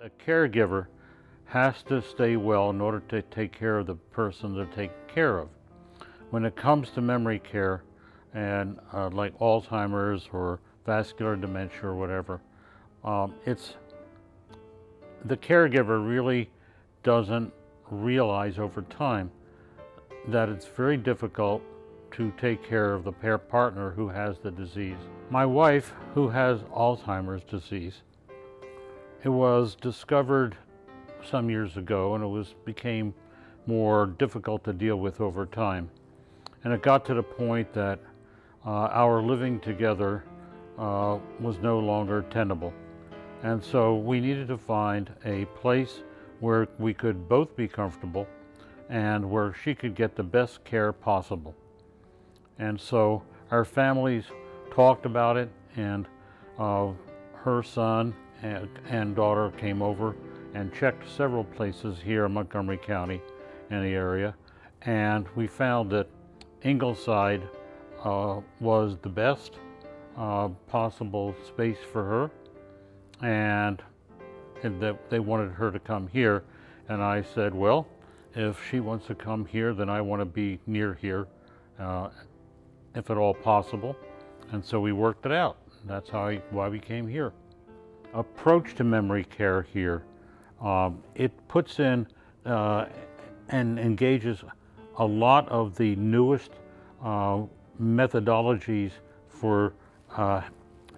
A caregiver has to stay well in order to take care of the person they're taking care of. When it comes to memory care and like Alzheimer's or vascular dementia or whatever, it's the caregiver really doesn't realize over time that it's very difficult to take care of the partner who has the disease. My wife, who has Alzheimer's disease, it was discovered some years ago, and it became more difficult to deal with over time. And it got to the point that our living together was no longer tenable. And so we needed to find a place where we could both be comfortable and where she could get the best care possible. And so our families talked about it, and her son and daughter came over and checked several places here in Montgomery County in the area, and we found that Ingleside was the best possible space for her, and that they wanted her to come here. And I said, well, if she wants to come here, then I want to be near here, if at all possible. And so we worked it out. That's why we came here. Approach to memory care here, it puts in and engages a lot of the newest methodologies for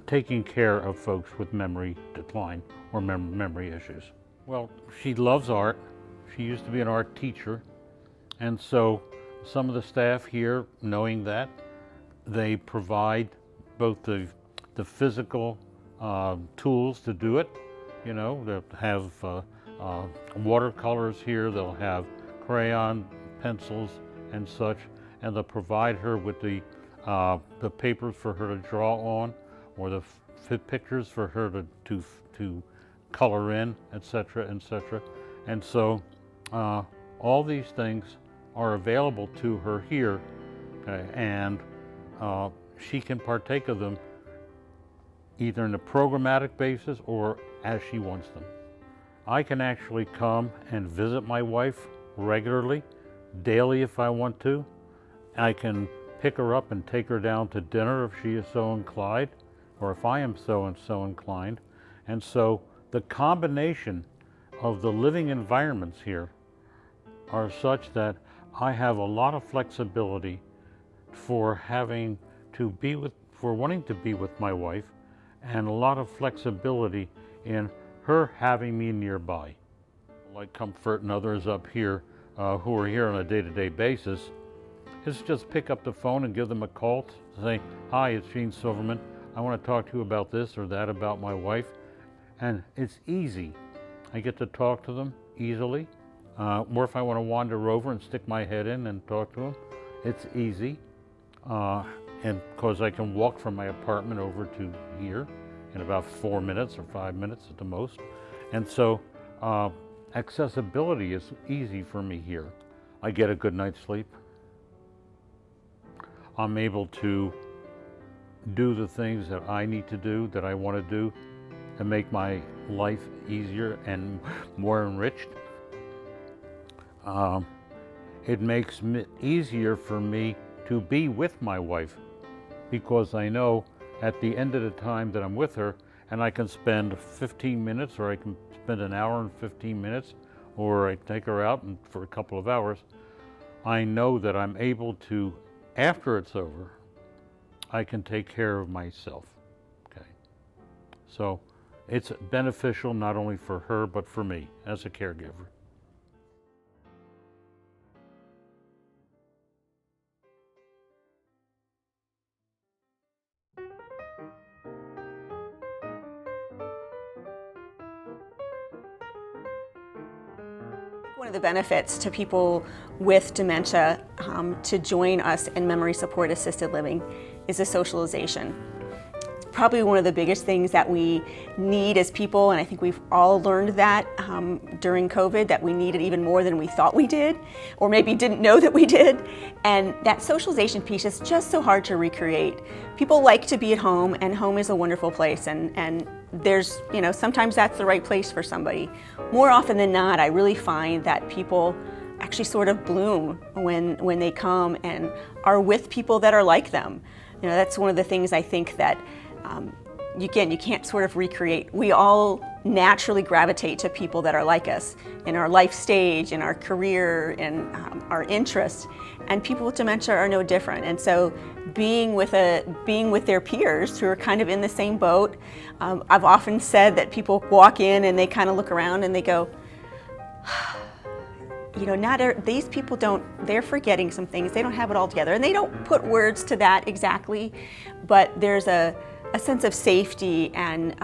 taking care of folks with memory decline or memory issues. Well, she loves art. She used to be an art teacher, and so some of the staff here, knowing that, they provide both the physical tools to do it. You know, they'll have watercolors here, they'll have crayon, pencils, and such, and they'll provide her with the papers for her to draw on, or the pictures for her to color in, etc., etc. And so all these things are available to her here, okay, and she can partake of them either on a programmatic basis or as she wants them. I can actually come and visit my wife regularly, daily if I want to. I can pick her up and take her down to dinner if she is so inclined, or if I am so inclined. And so the combination of the living environments here are such that I have a lot of flexibility for wanting to be with my wife, and a lot of flexibility in her having me nearby. Like Comfort and others up here who are here on a day-to-day basis, is just pick up the phone and give them a call to say, hi, it's Gene Silverman. I want to talk to you about this or that about my wife. And it's easy. I get to talk to them easily. Or if I want to wander over and stick my head in and talk to them, it's easy. And because I can walk from my apartment over to here in about 4 minutes or 5 minutes at the most. And so accessibility is easy for me here. I get a good night's sleep. I'm able to do the things that I need to do, that I want to do, to make my life easier and more enriched. It makes it easier for me to be with my wife, because I know at the end of the time that I'm with her, and I can spend 15 minutes, or I can spend an hour and 15 minutes, or I take her out for a couple of hours, I know that I'm able to, after it's over, I can take care of myself. Okay. So it's beneficial not only for her, but for me as a caregiver. One of the benefits to people with dementia to join us in memory support assisted living is the socialization. Probably one of the biggest things that we need as people, and I think we've all learned that during COVID, that we need it even more than we thought we did, or maybe didn't know that we did. And that socialization piece is just so hard to recreate. People like to be at home, and home is a wonderful place, and there's, sometimes that's the right place for somebody. More often than not, I really find that people actually sort of bloom when they come and are with people that are like them. That's one of the things I think that, you can't sort of recreate. We all naturally gravitate to people that are like us in our life stage, in our career, in our interests, and people with dementia are no different. And so being with their peers who are kind of in the same boat, I've often said that people walk in and they kind of look around and they go, these people they're forgetting some things, they don't have it all together. And they don't put words to that exactly, but there's a sense of safety and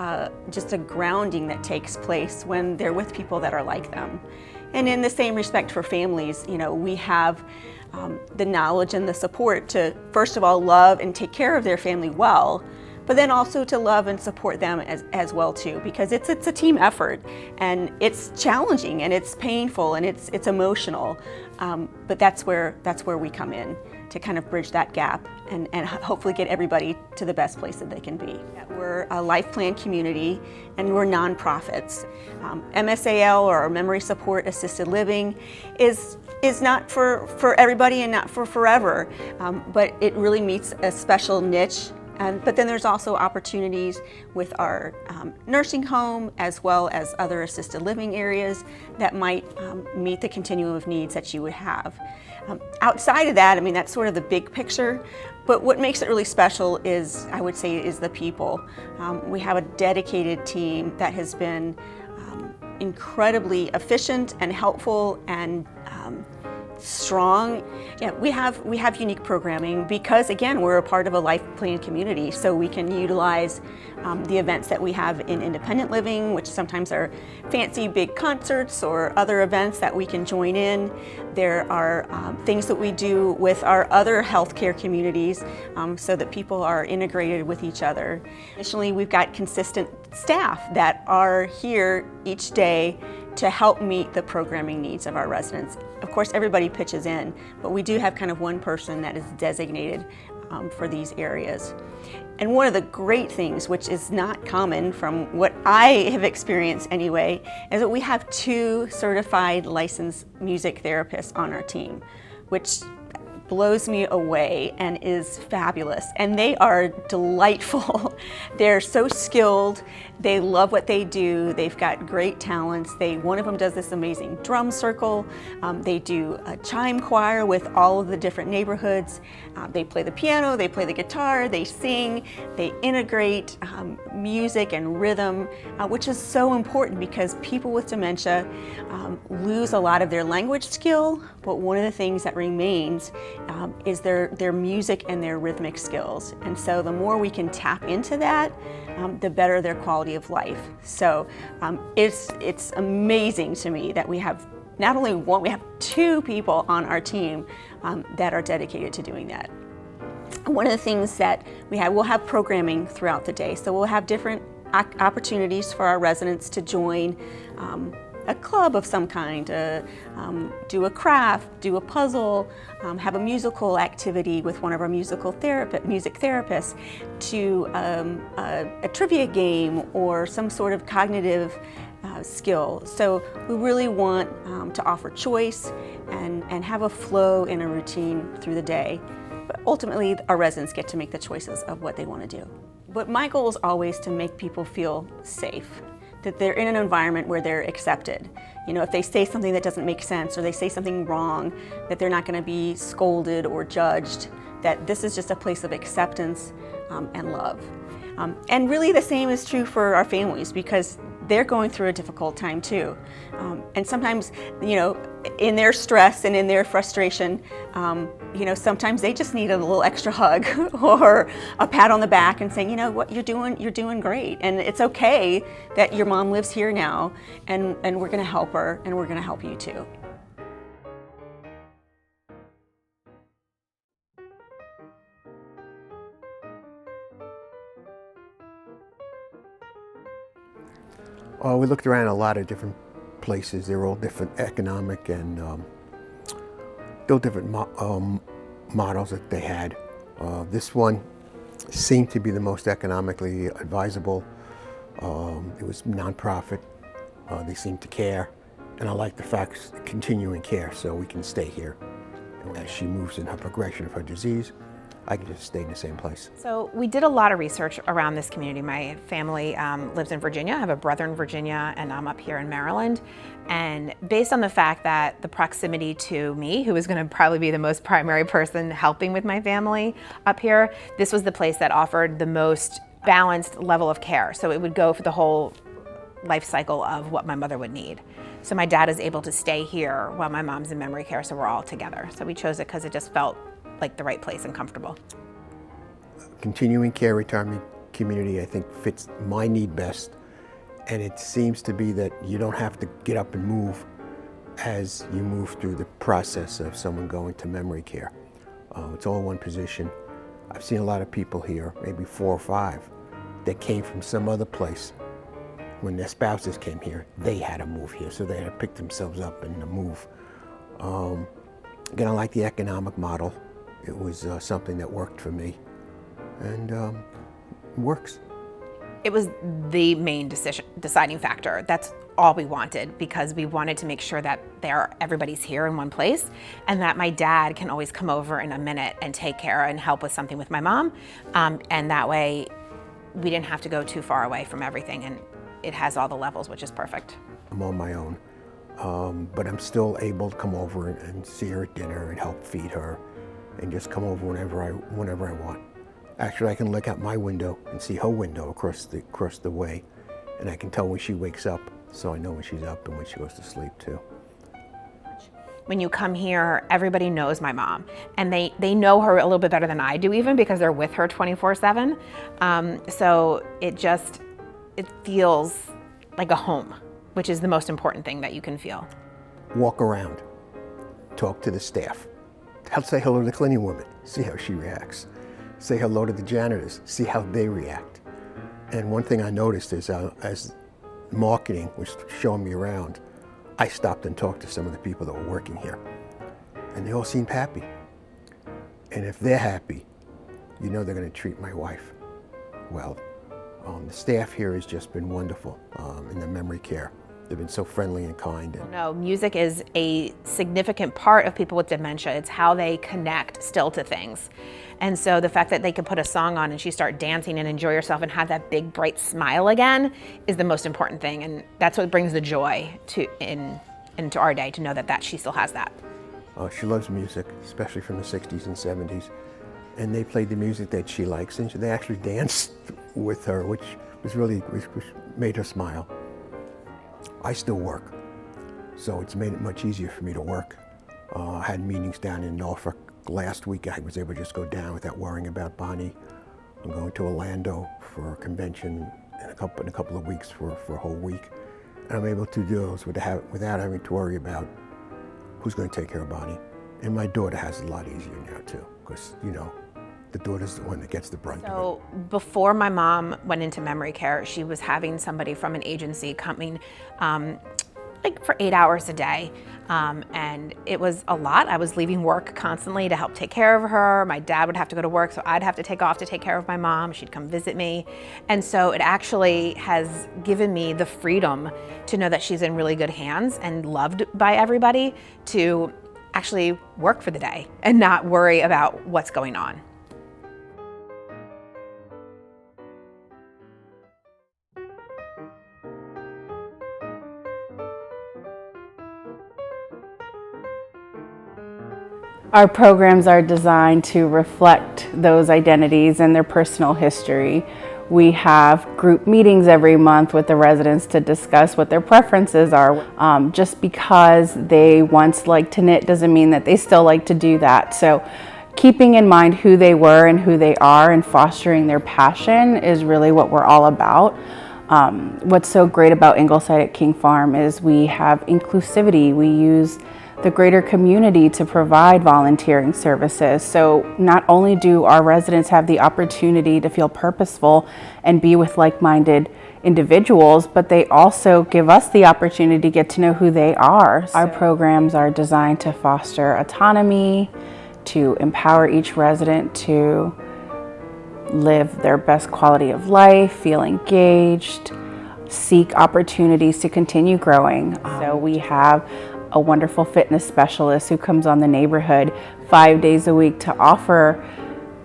just a grounding that takes place when they're with people that are like them. And in the same respect for families, we have the knowledge and the support to, first of all, love and take care of their family well, but then also to love and support them as well too, because it's a team effort, and it's challenging and it's painful and it's emotional, but that's where we come in to kind of bridge that gap and hopefully get everybody to the best place that they can be. We're a life plan community and we're nonprofits. MSAL, or Memory Support Assisted Living, is not for everybody and not for forever, but it really meets a special niche. But then there's also opportunities with our nursing home as well as other assisted living areas that might meet the continuum of needs that you would have. Outside of that, that's sort of the big picture, but what makes it really special is, I would say, is the people. We have a dedicated team that has been incredibly efficient and helpful and strong. We have unique programming because, again, we're a part of a life plan community, so we can utilize the events that we have in independent living, which sometimes are fancy big concerts or other events that we can join in. There are things that we do with our other healthcare communities so that people are integrated with each other. Additionally, we've got consistent staff that are here each day to help meet the programming needs of our residents. Of course, everybody pitches in, but we do have kind of one person that is designated for these areas. And one of the great things, which is not common from what I have experienced anyway, is that we have 2 certified licensed music therapists on our team, which blows me away and is fabulous. And they are delightful. They're so skilled. They love what they do. They've got great talents. One of them does this amazing drum circle. They do a chime choir with all of the different neighborhoods. They play the piano, they play the guitar, they sing, they integrate music and rhythm, which is so important because people with dementia lose a lot of their language skill, but one of the things that remains is their music and their rhythmic skills. And so the more we can tap into that, the better their quality of life. So it's amazing to me that we have not only one, we have 2 people on our team that are dedicated to doing that. One of the things that we'll have programming throughout the day. So we'll have different opportunities for our residents to join a club of some kind, do a craft, do a puzzle, have a musical activity with one of our music therapists, to a trivia game or some sort of cognitive skill. So we really want to offer choice and have a flow in a routine through the day. But ultimately, our residents get to make the choices of what they want to do. But my goal is always to make people feel safe, that they're in an environment where they're accepted. If they say something that doesn't make sense or they say something wrong, that they're not going to be scolded or judged, that this is just a place of acceptance and love. And really the same is true for our families, because they're going through a difficult time too. And sometimes, in their stress and in their frustration, sometimes they just need a little extra hug or a pat on the back and saying, what you're doing great. And it's okay that your mom lives here now, and we're gonna help her, and we're gonna help you too. We looked around a lot of different places. They're all different economic and still different models that they had. This one seemed to be the most economically advisable. It was nonprofit. They seemed to care. And I like the fact continuing care, so we can stay here. And as she moves in her progression of her disease, I can just stay in the same place. So we did a lot of research around this community. My family lives in Virginia. I have a brother in Virginia, and I'm up here in Maryland. And based on the fact that the proximity to me, who is going to probably be the most primary person helping with my family up here, this was the place that offered the most balanced level of care. So it would go for the whole life cycle of what my mother would need. So my dad is able to stay here while my mom's in memory care, so we're all together. So we chose it because it just felt like the right place and comfortable. Continuing care retirement community, I think, fits my need best. And it seems to be that you don't have to get up and move as you move through the process of someone going to memory care. It's all in one position. I've seen a lot of people here, maybe 4 or 5, that came from some other place. When their spouses came here, they had to move here, so they had to pick themselves up and move. Again, I like the economic model. It was something that worked for me, and works. It was the main deciding factor. That's all we wanted, because we wanted to make sure that everybody's here in one place, and that my dad can always come over in a minute and take care and help with something with my mom, and that way we didn't have to go too far away from everything, and it has all the levels, which is perfect. I'm on my own, but I'm still able to come over and see her at dinner and help feed her, and just come over whenever I want. Actually, I can look out my window and see her window across the way, and I can tell when she wakes up, so I know when she's up and when she goes to sleep too. When you come here, everybody knows my mom, and they know her a little bit better than I do, even because they're with her 24/7. So it feels like a home, which is the most important thing that you can feel. Walk around, talk to the staff, say hello to the cleaning woman, see how she reacts. Say hello to the janitors, see how they react. And one thing I noticed is as marketing was showing me around, I stopped and talked to some of the people that were working here, and they all seemed happy. And if they're happy, you know they're going to treat my wife well. The staff here has just been wonderful in the memory care. They've been so friendly and kind. No, music is a significant part of people with dementia. It's how they connect still to things. And so the fact that they can put a song on and she start dancing and enjoy herself and have that big bright smile again is the most important thing. And that's what brings the joy into our day, to know that she still has that. She loves music, especially from the 60s and 70s. And they played the music that she likes, and they actually danced with her, which made her smile. I still work, so it's made it much easier for me to work. I had meetings down in Norfolk last week. I was able to just go down without worrying about Bonnie. I'm going to Orlando for a convention in a couple of weeks for a whole week. And I'm able to do those without having to worry about who's going to take care of Bonnie. And my daughter has it a lot easier now too, because, you know, the daughter's the one that gets the brunt of it. So before my mom went into memory care, she was having somebody from an agency coming like for 8 hours a day. And it was a lot. I was leaving work constantly to help take care of her. My dad would have to go to work, so I'd have to take off to take care of my mom. She'd come visit me. And so it actually has given me the freedom to know that she's in really good hands and loved by everybody, to actually work for the day and not worry about what's going on. Our programs are designed to reflect those identities and their personal history. We have group meetings every month with the residents to discuss what their preferences are. Just because they once liked to knit doesn't mean that they still like to do that. So keeping in mind who they were and who they are and fostering their passion is really what we're all about. What's so great about Ingleside at King Farm is we have inclusivity. We use the greater community to provide volunteering services. So not only do our residents have the opportunity to feel purposeful and be with like-minded individuals, but they also give us the opportunity to get to know who they are. Our programs are designed to foster autonomy, to empower each resident to live their best quality of life, feel engaged, seek opportunities to continue growing. So we have a wonderful fitness specialist who comes on the neighborhood 5 days a week to offer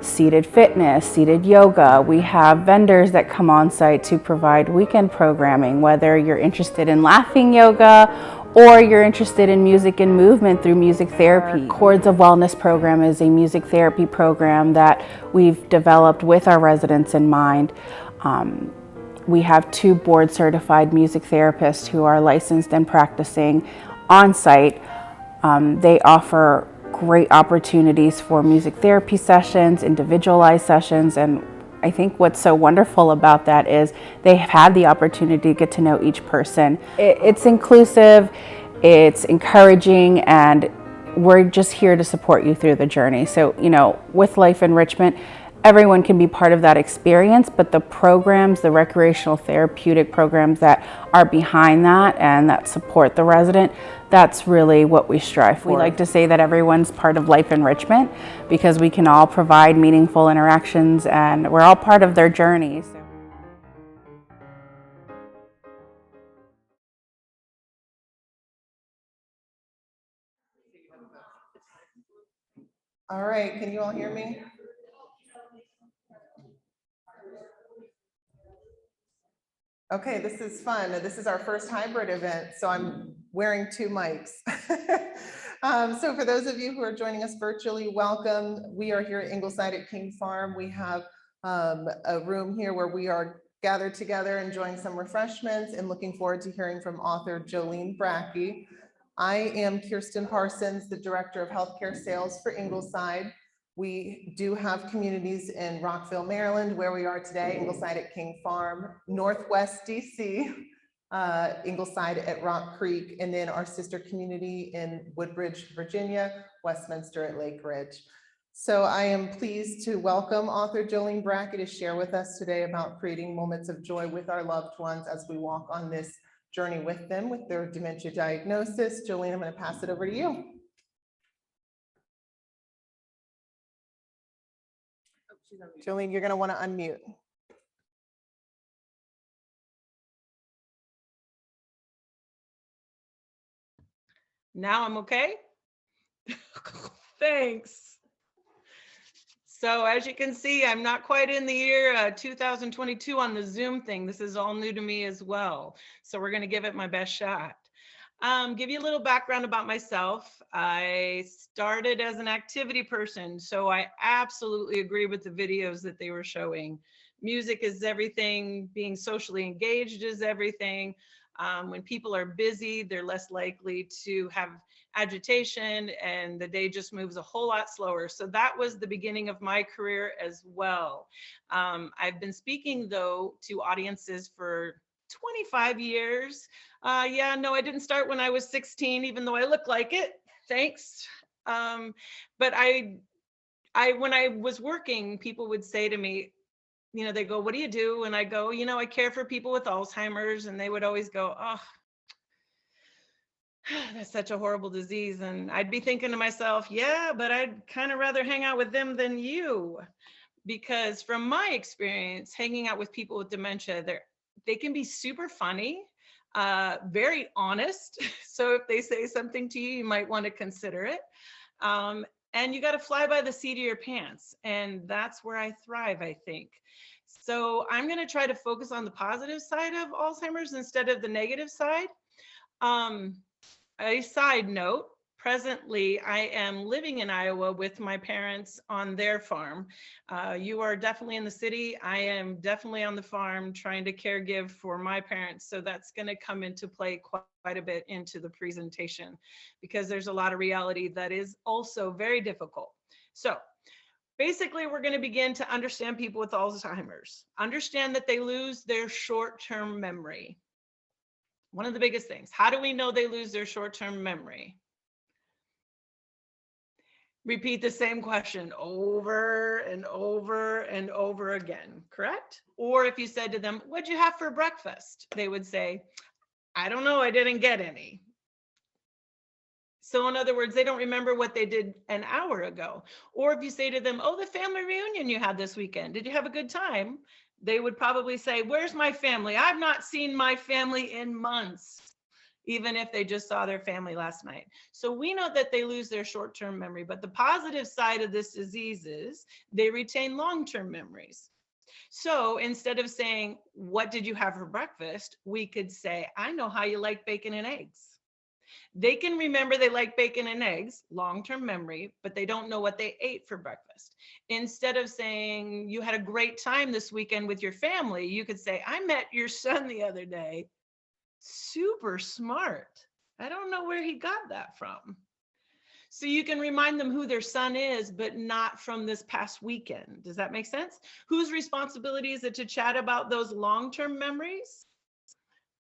seated fitness, seated yoga. We have vendors that come on site to provide weekend programming, whether you're interested in laughing yoga or you're interested in music and movement through music therapy. Our Chords of Wellness program is a music therapy program that we've developed with our residents in mind. We have 2 board certified music therapists who are licensed and practicing on site. They offer great opportunities for music therapy sessions, individualized sessions, and I think what's so wonderful about that is they have had the opportunity to get to know each person. It's inclusive, it's encouraging, and we're just here to support you through the journey. So, you know, with Life Enrichment, everyone can be part of that experience, but the programs, the recreational therapeutic programs that are behind that and that support the resident, that's really what we strive for. We like to say that everyone's part of Life Enrichment because we can all provide meaningful interactions and we're all part of their journey. All right, can you all hear me? Okay, this is fun. This is our first hybrid event, so I'm wearing 2 mics. So for those of you who are joining us virtually, welcome. We are here at Ingleside at King Farm. We have a room here where we are gathered together, enjoying some refreshments and looking forward to hearing from author Jolene Brackey. I am Kirsten Parsons, the Director of Healthcare Sales for Ingleside. We do have communities in Rockville, Maryland, where we are today, Ingleside at King Farm, Northwest DC, Ingleside at Rock Creek, and then our sister community in Woodbridge, Virginia, Westminster at Lake Ridge. So I am pleased to welcome author Jolene Brackey to share with us today about creating moments of joy with our loved ones as we walk on this journey with them with their dementia diagnosis. Jolene, I'm going to pass it over to you. Jolene, you're going to want to unmute. Now I'm okay. Thanks. So as you can see, I'm not quite in the year 2022 on the Zoom thing. This is all new to me as well. So we're going to give it my best shot. Give you a little background about myself. I started as an activity person, so I absolutely agree with the videos that they were showing. Music is everything. Being socially engaged is everything. When people are busy, they're less likely to have agitation and the day just moves a whole lot slower. So that was the beginning of my career as well. I've been speaking though to audiences for 25 years. Yeah, no, I didn't start when I was 16, even though I look like it. Thanks. But when I was working, people would say to me, you know, they go, "What do you do?" And I go, "You know, I care for people with Alzheimer's." And they would always go, "Oh, that's such a horrible disease." And I'd be thinking to myself, yeah, but I'd kind of rather hang out with them than you. Because from my experience, hanging out with people with dementia, they can be super funny, very honest. So if they say something to you, you might want to consider it. And you got to fly by the seat of your pants. And that's where I thrive, I think. So I'm going to try to focus on the positive side of Alzheimer's instead of the negative side. A side note, presently, I am living in Iowa with my parents on their farm. You are definitely in the city. I am definitely on the farm trying to caregive for my parents. So that's going to come into play quite a bit into the presentation because there's a lot of reality that is also very difficult. So basically, we're going to begin to understand people with Alzheimer's. Understand that they lose their short-term memory. One of the biggest things. How do we know they lose their short-term memory? Repeat the same question over and over and over again, correct? Or if you said to them, "What'd you have for breakfast?" They would say, "I don't know, I didn't get any." So in other words, they don't remember what they did an hour ago. Or if you say to them, "Oh, the family reunion you had this weekend, did you have a good time?" They would probably say, where's my family? I've not seen my family in months, even if they just saw their family last night. So we know that they lose their short-term memory, but the positive side of this disease is they retain long-term memories. So instead of saying, what did you have for breakfast? We could say, I know how you like bacon and eggs. They can remember they like bacon and eggs, long-term memory, but they don't know what they ate for breakfast. Instead of saying, you had a great time this weekend with your family, you could say, I met your son the other day. Super smart. I don't know where he got that from. So you can remind them who their son is, but not from this past weekend. Does that make sense? Whose responsibility is it to chat about those long-term memories?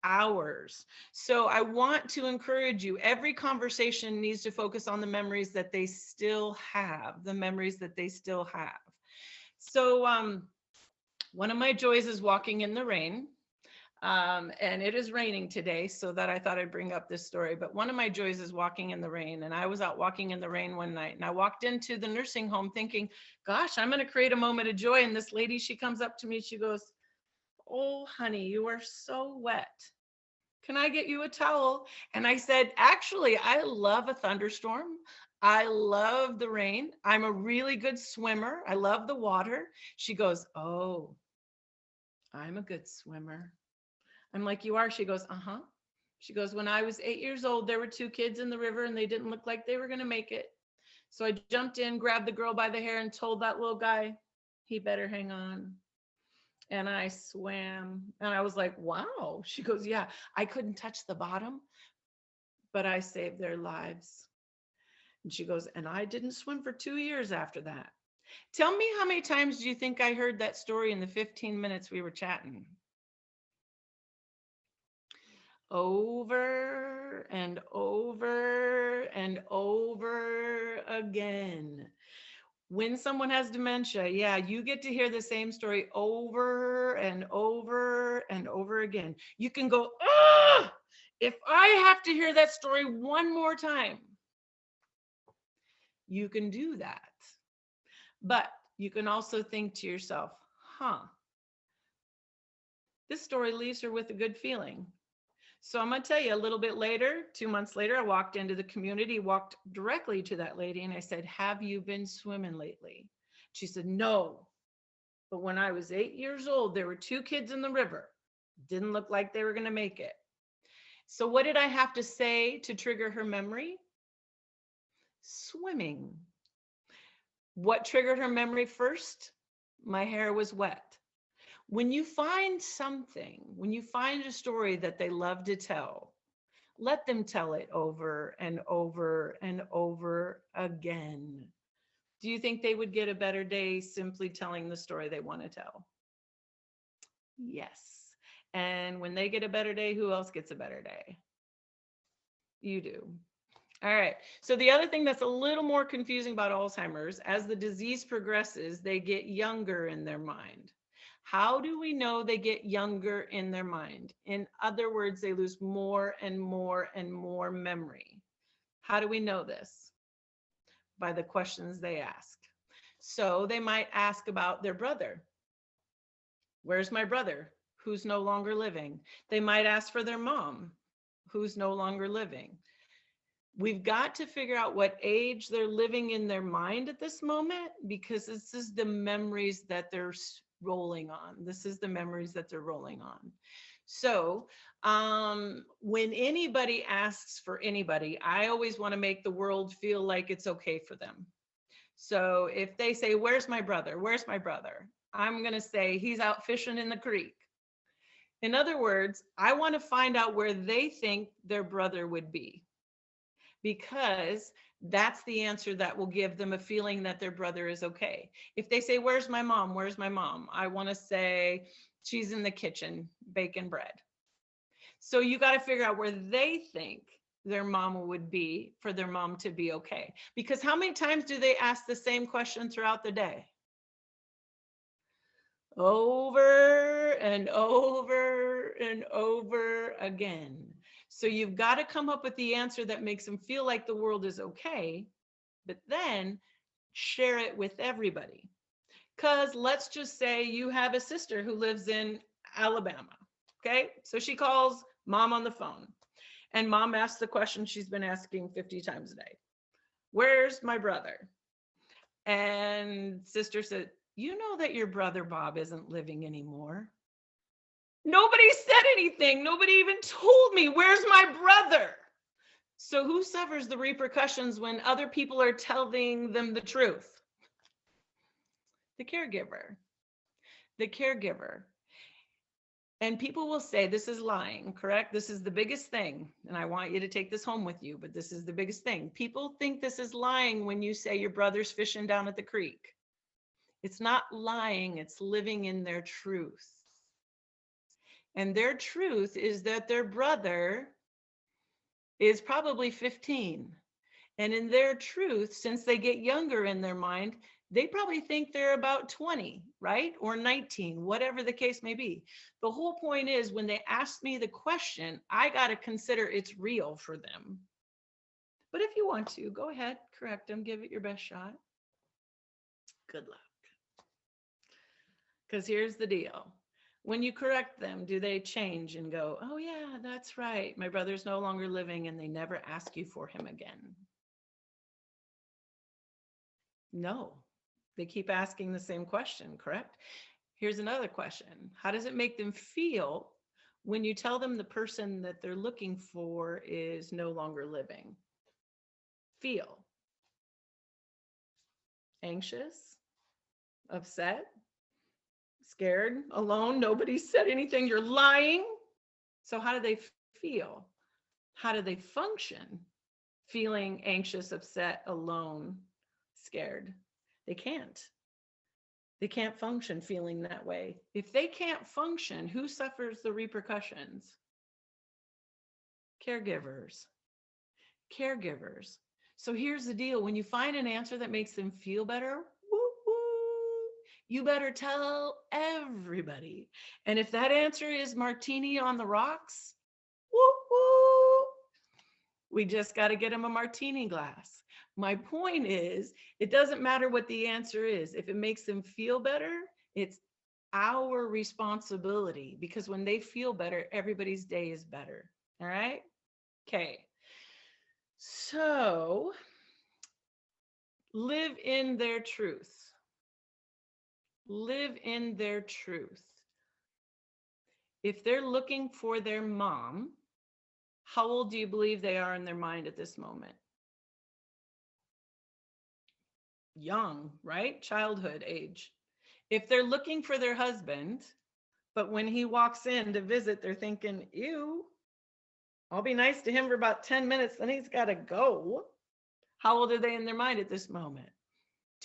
Ours. So I want to encourage you, every conversation needs to focus on the memories that they still have, the memories that they still have. So one of my joys is walking in the rain. And it is raining today, so that I thought I'd bring up this story. But one of my joys is walking in the rain. And I was out walking in the rain one night, and I walked into the nursing home thinking, gosh, I'm going to create a moment of joy. And this lady, she comes up to me, she goes, oh, honey, you are so wet. Can I get you a towel? And I said, actually, I love a thunderstorm. I love the rain. I'm a really good swimmer. I love the water. She goes, oh, I'm a good swimmer. I'm like, you are? She goes, uh-huh. She goes, when I was 8 years old, there were 2 kids in the river and they didn't look like they were going to make it. So I jumped in, grabbed the girl by the hair and told that little guy, he better hang on. And I swam and I was like, wow. She goes, yeah, I couldn't touch the bottom, but I saved their lives. And she goes, and I didn't swim for 2 years after that. Tell me, how many times do you think I heard that story in the 15 minutes we were chatting? Over and over and over again. When someone has dementia, yeah, you get to hear the same story over and over and over again. You can go, ah, if I have to hear that story one more time, you can do that. But you can also think to yourself, this story leaves her with a good feeling. So I'm going to tell you, a little bit later, 2 months later, I walked into the community, walked directly to that lady, and I said, have you been swimming lately? She said, no. But when I was 8 years old, there were 2 kids in the river. Didn't look like they were going to make it. So what did I have to say to trigger her memory? Swimming. What triggered her memory first? My hair was wet. When you find something, when you find a story that they love to tell, let them tell it over and over and over again. Do you think they would get a better day simply telling the story they want to tell? Yes. And when they get a better day, who else gets a better day? You do. All right. So the other thing that's a little more confusing about Alzheimer's, as the disease progresses, they get younger in their mind. How do we know they get younger in their mind? In other words, they lose more and more and more memory. How do we know this? By the questions they ask. So they might ask about their brother. Where's my brother? Who's no longer living? They might ask for their mom, who's no longer living. We've got to figure out what age they're living in their mind at this moment, because this is the memories that they're rolling on. This is the memories that they're rolling on. So when anybody asks for anybody, I always want to make the world feel like it's okay for them. So if they say, where's my brother? Where's my brother? I'm going to say, he's out fishing in the creek. In other words, I want to find out where they think their brother would be, because that's the answer that will give them a feeling that their brother is okay. If they say, where's my mom? Where's my mom? I want to say, she's in the kitchen baking bread. So you got to figure out where they think their mom would be for their mom to be okay. Because how many times do they ask the same question throughout the day? Over and over and over again. So you've got to come up with the answer that makes them feel like the world is okay, but then share it with everybody. Because let's just say you have a sister who lives in Alabama. Okay. So she calls mom on the phone, and mom asks the question she's been asking 50 times a day: where's my brother? And sister said, you know that your brother Bob isn't living anymore. Nobody said anything. Nobody even told me, where's my brother? So who suffers the repercussions when other people are telling them the truth? The caregiver. The caregiver. And people will say this is lying, correct? This is the biggest thing. And I want you to take this home with you, but this is the biggest thing. People think this is lying when you say your brother's fishing down at the creek. It's not lying, it's living in their truth. And their truth is that their brother is probably 15. And in their truth, since they get younger in their mind, they probably think they're about 20, right? Or 19, whatever the case may be. The whole point is when they ask me the question, I got to consider it's real for them. But if you want to, go ahead, correct them, give it your best shot. Good luck. Because here's the deal. When you correct them, do they change and go, oh yeah, that's right, my brother's no longer living, and they never ask you for him again? No, they keep asking the same question, correct? Here's another question. How does it make them feel when you tell them the person that they're looking for is no longer living? Feel anxious, upset, scared, alone, nobody said anything, you're lying. So how do they feel? How do they function? Feeling anxious, upset, alone, scared. They can't. They can't function feeling that way. If they can't function, who suffers the repercussions? Caregivers. Caregivers. So here's the deal. When you find an answer that makes them feel better, you better tell everybody. And if that answer is martini on the rocks, we just got to get them a martini glass. My point is, it doesn't matter what the answer is. If it makes them feel better, it's our responsibility, because when they feel better, everybody's day is better. All right? Okay. So live in their truth. Live in their truth. If they're looking for their mom, how old do you believe they are in their mind at this moment? Young, right? Childhood age. If they're looking for their husband, but when he walks in to visit, they're thinking, ew, I'll be nice to him for about 10 minutes, then he's got to go. How old are they in their mind at this moment?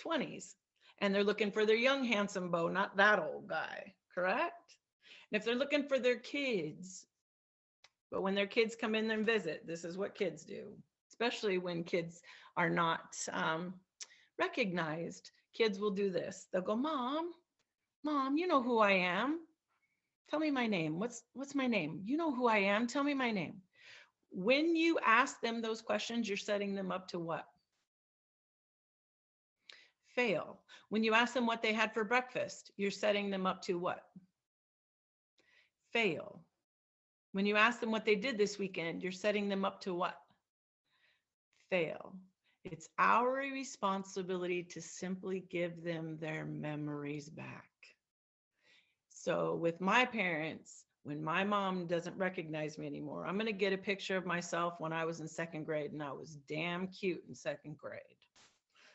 20s. And they're looking for their young, handsome beau, not that old guy, correct? And if they're looking for their kids, but when their kids come in and visit, this is what kids do, especially when kids are not recognized. Kids will do this. They'll go, Mom, you know who I am. Tell me my name. What's my name? You know who I am. Tell me my name. When you ask them those questions, you're setting them up to what? Fail. When you ask them what they had for breakfast, you're setting them up to what? Fail. When you ask them what they did this weekend, you're setting them up to what? Fail. It's our responsibility to simply give them their memories back. So with my parents, when my mom doesn't recognize me anymore, I'm going to get a picture of myself when I was in second grade, and I was damn cute in second grade.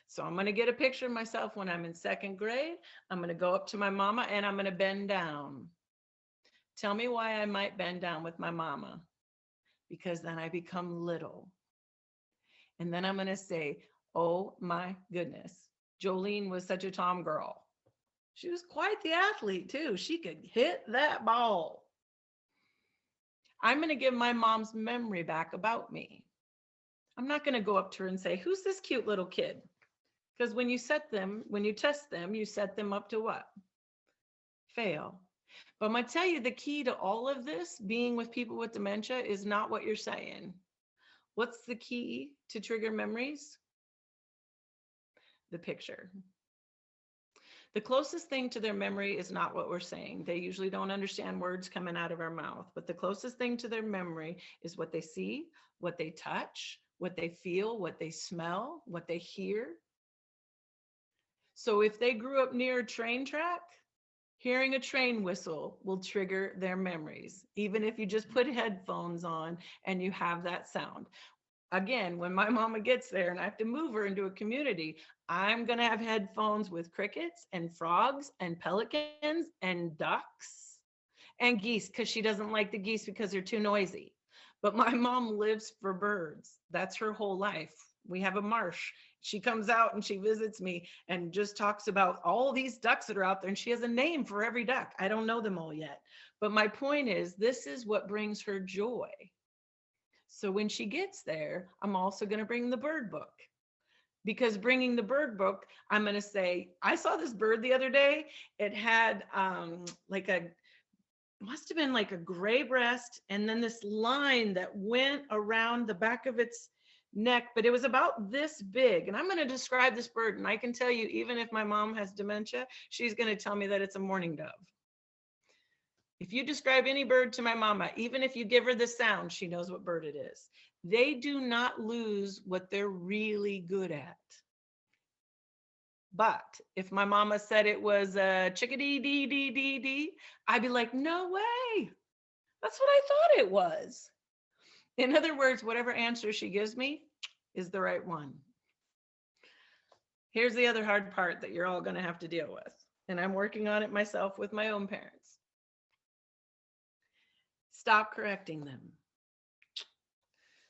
So I'm going to get a picture of myself when I'm in second grade. I'm going to go up to my mama and I'm going to bend down. Tell me why I might bend down with my mama. Because then I become little. And then I'm going to say, oh my goodness, Jolene was such a tom girl. She was quite the athlete too. She could hit that ball. I'm going to give my mom's memory back about me. I'm not going to go up to her and say, who's this cute little kid? Because when you test them, you set them up to what? Fail. But I'm going to tell you the key to all of this, being with people with dementia, is not what you're saying. What's the key to trigger memories? The picture. The closest thing to their memory is not what we're saying. They usually don't understand words coming out of our mouth, but the closest thing to their memory is what they see, what they touch, what they feel, what they smell, what they hear. So if they grew up near a train track, hearing a train whistle will trigger their memories, even if you just put headphones on and you have that sound. Again, when my mama gets there and I have to move her into a community, I'm going to have headphones with crickets and frogs and pelicans and ducks and geese, because she doesn't like the geese because they're too noisy. But my mom lives for birds. That's her whole life. We have a marsh. She comes out and she visits me and just talks about all these ducks that are out there. And she has a name for every duck. I don't know them all yet. But my point is, this is what brings her joy. So when she gets there, I'm also going to bring the bird book, because bringing the bird book, I'm going to say, I saw this bird the other day. It had must have been like a gray breast, and then this line that went around the back of its neck, but it was about this big. And I'm going to describe this bird, and I can tell you, even if my mom has dementia, she's going to tell me that it's a mourning dove. If you describe any bird to my mama, even if you give her the sound, she knows what bird it is. They do not lose what they're really good at. But if my mama said it was a chickadee dee dee dee dee, I'd be like, no way. That's what I thought it was. In other words, whatever answer she gives me is the right one. Here's the other hard part that you're all going to have to deal with. And I'm working on it myself with my own parents. Stop correcting them.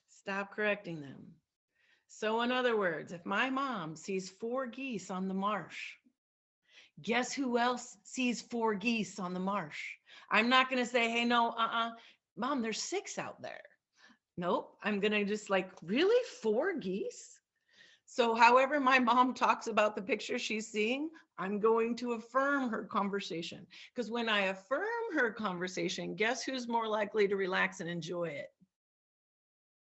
Stop correcting them. So in other words, if my mom sees 4 geese on the marsh, guess who else sees 4 geese on the marsh? I'm not going to say, hey, no, Mom, there's 6 out there. Nope. I'm going to just like, really, 4 geese? So however my mom talks about the picture she's seeing, I'm going to affirm her conversation. Because when I affirm her conversation, guess who's more likely to relax and enjoy it?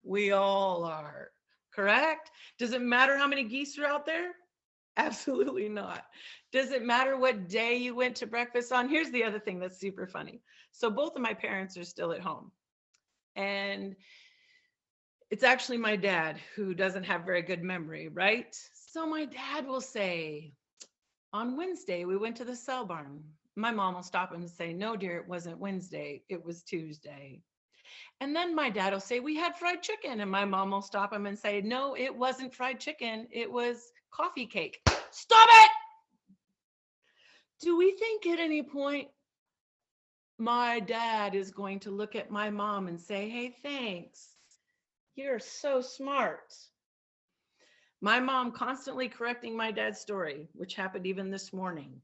We all are. Correct? Does it matter how many geese are out there? Absolutely not. Does it matter what day you went to breakfast on? Here's the other thing that's super funny. So both of my parents are still at home. And it's actually my dad who doesn't have very good memory, right? So my dad will say, on Wednesday, we went to the cell barn. My mom will stop him and say, no, dear, it wasn't Wednesday. It was Tuesday. And then my dad will say, we had fried chicken. And my mom will stop him and say, no, it wasn't fried chicken. It was coffee cake. Stop it! Do we think at any point my dad is going to look at my mom and say, hey, thanks. You're so smart. My mom constantly correcting my dad's story, which happened even this morning.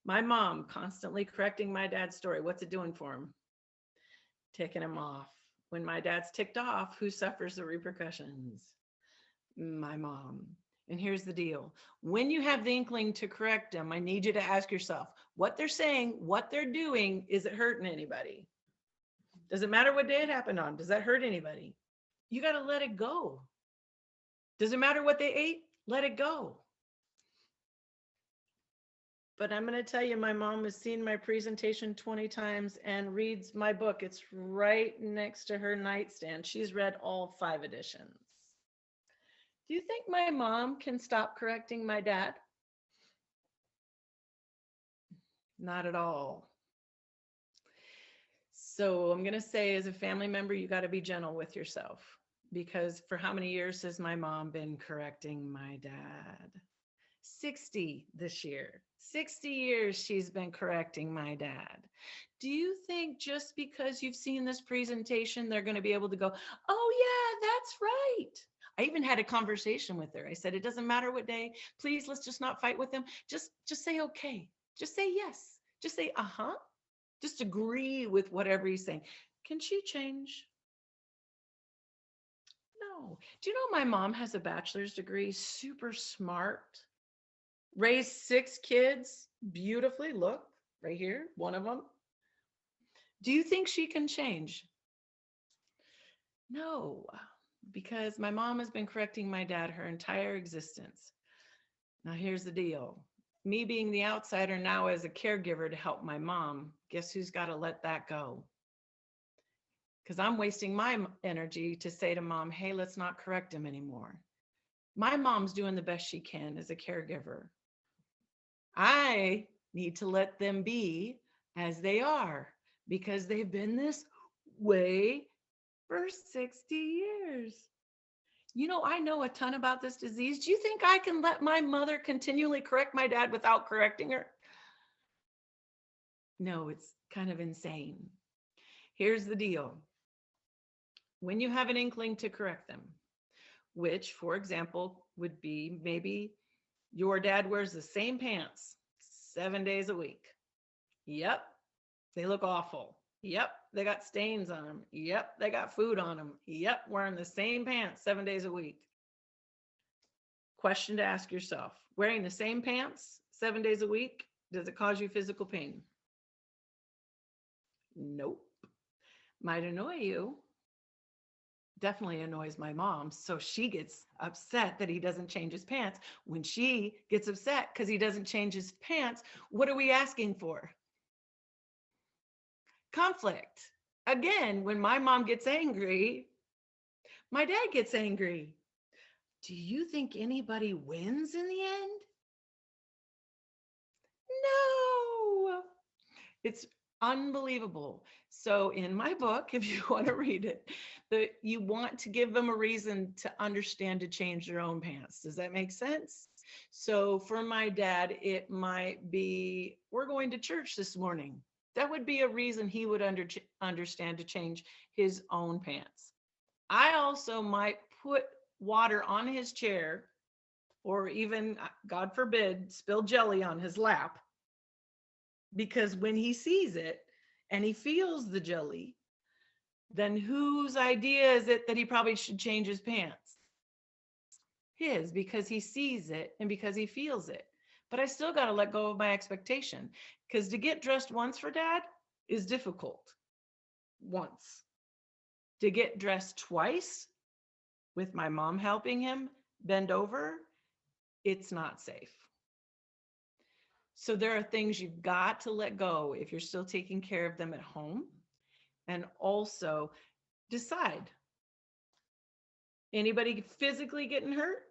My mom constantly correcting my dad's story. What's it doing for him? Ticking him off. When my dad's ticked off, who suffers the repercussions? My mom. And here's the deal. When you have the inkling to correct them, I need you to ask yourself, what they're saying, what they're doing, is it hurting anybody? Does it matter what day it happened on? Does that hurt anybody? You got to let it go. Does it matter what they ate? Let it go. But I'm going to tell you, my mom has seen my presentation 20 times and reads my book. It's right next to her nightstand. She's read all 5 editions. Do you think my mom can stop correcting my dad? Not at all. So I'm going to say, as a family member, you got to be gentle with yourself, because for how many years has my mom been correcting my dad? 60 this year. 60 years she's been correcting my dad. Do you think just because you've seen this presentation, they're going to be able to go, oh yeah, that's right. I even had a conversation with her. I said, it doesn't matter what day, please, let's just not fight with them. Just say, okay. Just say yes. Just say, uh-huh. Just agree with whatever he's saying. Can she change? No. Do you know my mom has a bachelor's degree, super smart, raised 6 kids beautifully. Look, right here, one of them. Do you think she can change? No, because my mom has been correcting my dad her entire existence. Now, here's the deal. me being the outsider now as a caregiver to help my mom, guess who's got to let that go? Because I'm wasting my energy to say to mom, hey, let's not correct him anymore. My mom's doing the best she can as a caregiver. I need to let them be as they are because they've been this way for 60 years. You know, I know a ton about this disease. Do you think I can let my mother continually correct my dad without correcting her? No, it's kind of insane. Here's the deal. When you have an inkling to correct them, which, for example, would be maybe your dad wears the same pants 7 days a week. Yep, they look awful. Yep, they got stains on them. Yep, they got food on them. Yep, wearing the same pants 7 days a week. Question to ask yourself, wearing the same pants 7 days a week, does it cause you physical pain? Nope. Might annoy you. Definitely annoys my mom. So she gets upset that he doesn't change his pants. When she gets upset because he doesn't change his pants, what are we asking for? Conflict. Again, when my mom gets angry, my dad gets angry. Do you think anybody wins in the end? No. It's unbelievable. So in my book, if you want to read it, you want to give them a reason to understand to change their own pants. Does that make sense? So for my dad, it might be, we're going to church this morning. That would be a reason he would understand to change his own pants. I also might put water on his chair, or even, God forbid, spill jelly on his lap. Because when he sees it and he feels the jelly, then whose idea is it that he probably should change his pants? His, because he sees it and because he feels it. But I still got to let go of my expectation, because to get dressed once for dad is difficult. Once. To get dressed twice with my mom helping him bend over, it's not safe. So there are things you've got to let go if you're still taking care of them at home. And also decide. Anybody physically getting hurt?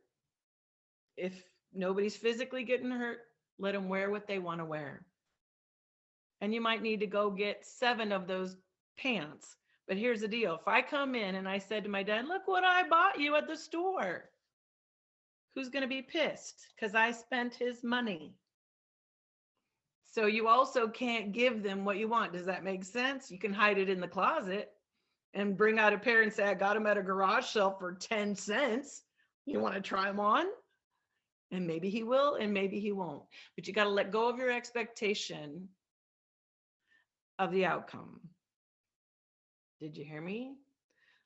If nobody's physically getting hurt, let them wear what they want to wear. And you might need to go get 7 of those pants. But here's the deal. If I come in and I said to my dad, look what I bought you at the store, who's going to be pissed? Because I spent his money. So you also can't give them what you want. Does that make sense? You can hide it in the closet and bring out a pair and say, I got them at a garage sale for 10 cents. You want to try them on? And maybe he will, and maybe he won't. But you got to let go of your expectation of the outcome. Did you hear me?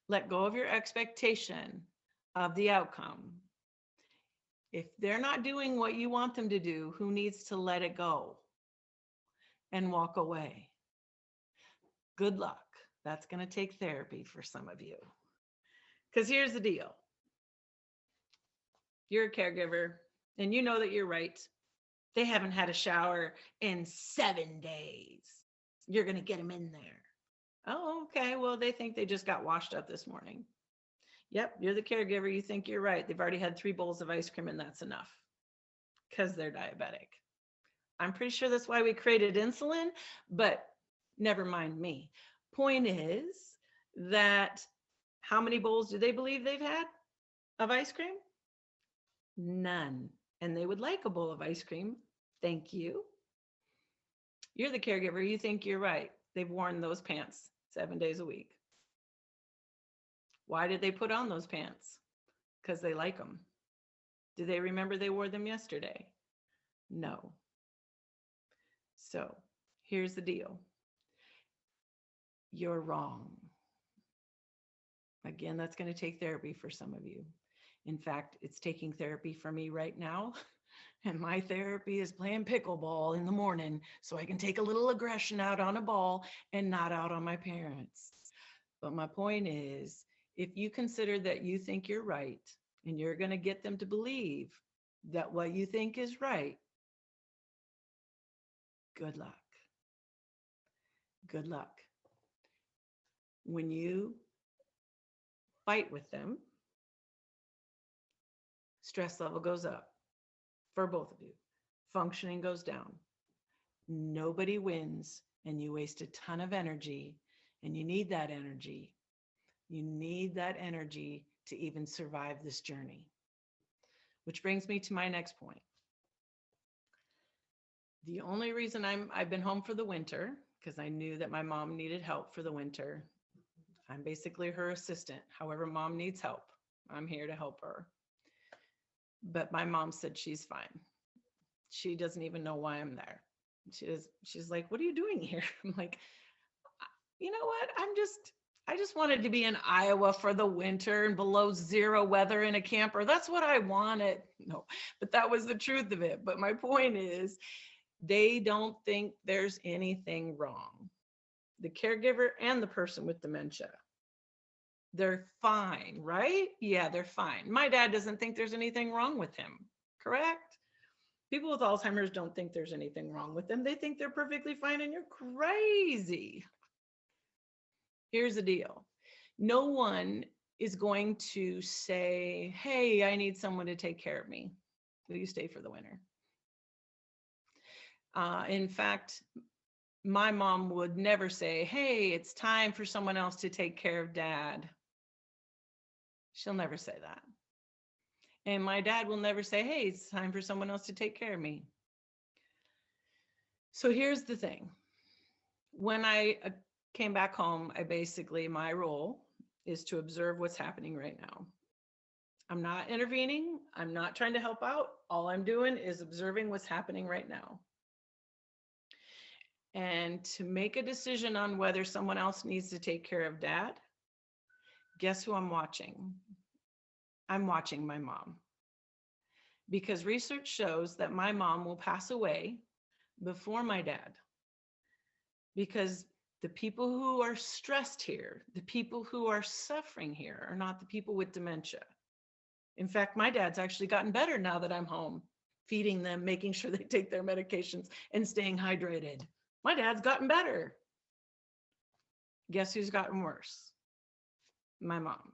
Let go of your expectation of the outcome. If they're not doing what you want them to do, who needs to let it go and walk away? Good luck. That's going to take therapy for some of you. Because here's the deal. You're a caregiver and you know that you're right. They haven't had a shower in 7 days. You're going to get them in there. Oh, okay. Well, they think they just got washed up this morning. Yep, you're the caregiver. You think you're right. They've already had 3 bowls of ice cream and that's enough because they're diabetic. I'm pretty sure that's why we created insulin, but never mind me. Point is that how many bowls do they believe they've had of ice cream? None. And they would like a bowl of ice cream. Thank you. You're the caregiver. You think you're right. They've worn those pants 7 days a week. Why did they put on those pants? Because they like them. Do they remember they wore them yesterday? No. So here's the deal. You're wrong. Again, that's going to take therapy for some of you. In fact, it's taking therapy for me right now. And my therapy is playing pickleball in the morning so I can take a little aggression out on a ball and not out on my parents. But my point is, if you consider that you think you're right and you're going to get them to believe that what you think is right, good luck. Good luck. When you fight with them, stress level goes up for both of you. Functioning goes down. Nobody wins, and you waste a ton of energy, and you need that energy. You need that energy to even survive this journey. Which brings me to my next point. The only reason I've been home for the winter, because I knew that my mom needed help for the winter. I'm basically her assistant. However, mom needs help, I'm here to help her. But my mom said she's fine. She doesn't even know why I'm there. She's like, what are you doing here? I'm like, you know what? I just wanted to be in Iowa for the winter and below zero weather in a camper. That's what I wanted. No, but that was the truth of it. But my point is, they don't think there's anything wrong. The caregiver and the person with dementia. They're fine, right? Yeah, they're fine. My dad doesn't think there's anything wrong with him, correct? People with Alzheimer's don't think there's anything wrong with them. They think they're perfectly fine, and you're crazy. Here's the deal. No one is going to say, hey, I need someone to take care of me. Will you stay for the winter? In fact, my mom would never say, hey, it's time for someone else to take care of dad. She'll never say that. And my dad will never say, hey, it's time for someone else to take care of me. So here's the thing. When I came back home, my role is to observe what's happening right now. I'm not intervening. I'm not trying to help out. All I'm doing is observing what's happening right now. And to make a decision on whether someone else needs to take care of dad, guess who I'm watching? I'm watching my mom. Because research shows that my mom will pass away before my dad. Because the people who are stressed here, the people who are suffering here, are not the people with dementia. In fact, my dad's actually gotten better now that I'm home, feeding them, making sure they take their medications, and staying hydrated. My dad's gotten better. Guess who's gotten worse? My mom.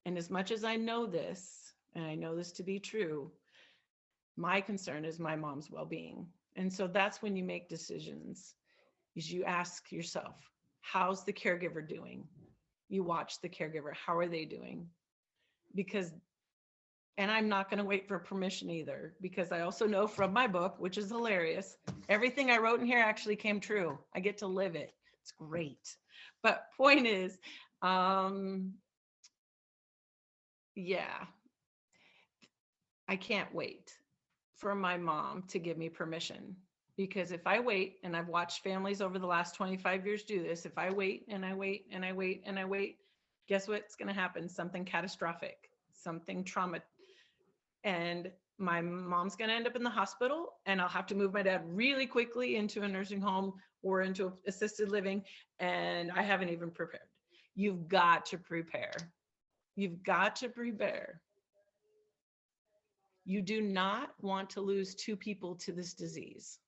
And as much as I know this, and I know this to be true, my concern is my mom's well-being. And so that's when you make decisions, is you ask yourself, how's the caregiver doing? You watch the caregiver, how are they doing? And I'm not going to wait for permission either, because I also know from my book, which is hilarious, everything I wrote in here actually came true. I get to live it. It's great. But point is, yeah, I can't wait for my mom to give me permission, because if I wait, and I've watched families over the last 25 years do this, if I wait and I wait and I wait and I wait, guess what's going to happen? Something catastrophic, something trauma. And my mom's going to end up in the hospital, and I'll have to move my dad really quickly into a nursing home or into assisted living. And I haven't even prepared. You've got to prepare. You've got to prepare. You do not want to lose two people to this disease.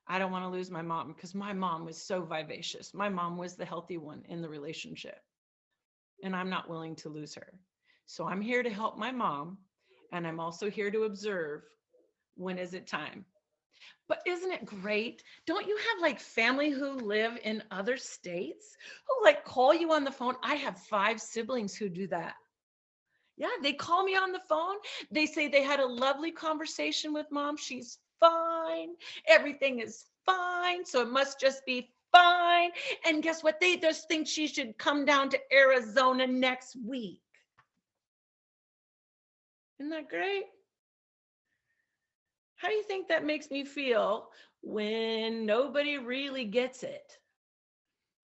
I don't want to lose my mom, because my mom was so vivacious. My mom was the healthy one in the relationship, and I'm not willing to lose her. So I'm here to help my mom, and I'm also here to observe, when is it time? But isn't it great? Don't you have like family who live in other states who like call you on the phone? I have 5 siblings who do that. Yeah, they call me on the phone. They say they had a lovely conversation with mom. She's fine. Everything is fine. So it must just be fine. And guess what? They just think she should come down to Arizona next week. Isn't that great? How do you think that makes me feel when nobody really gets it?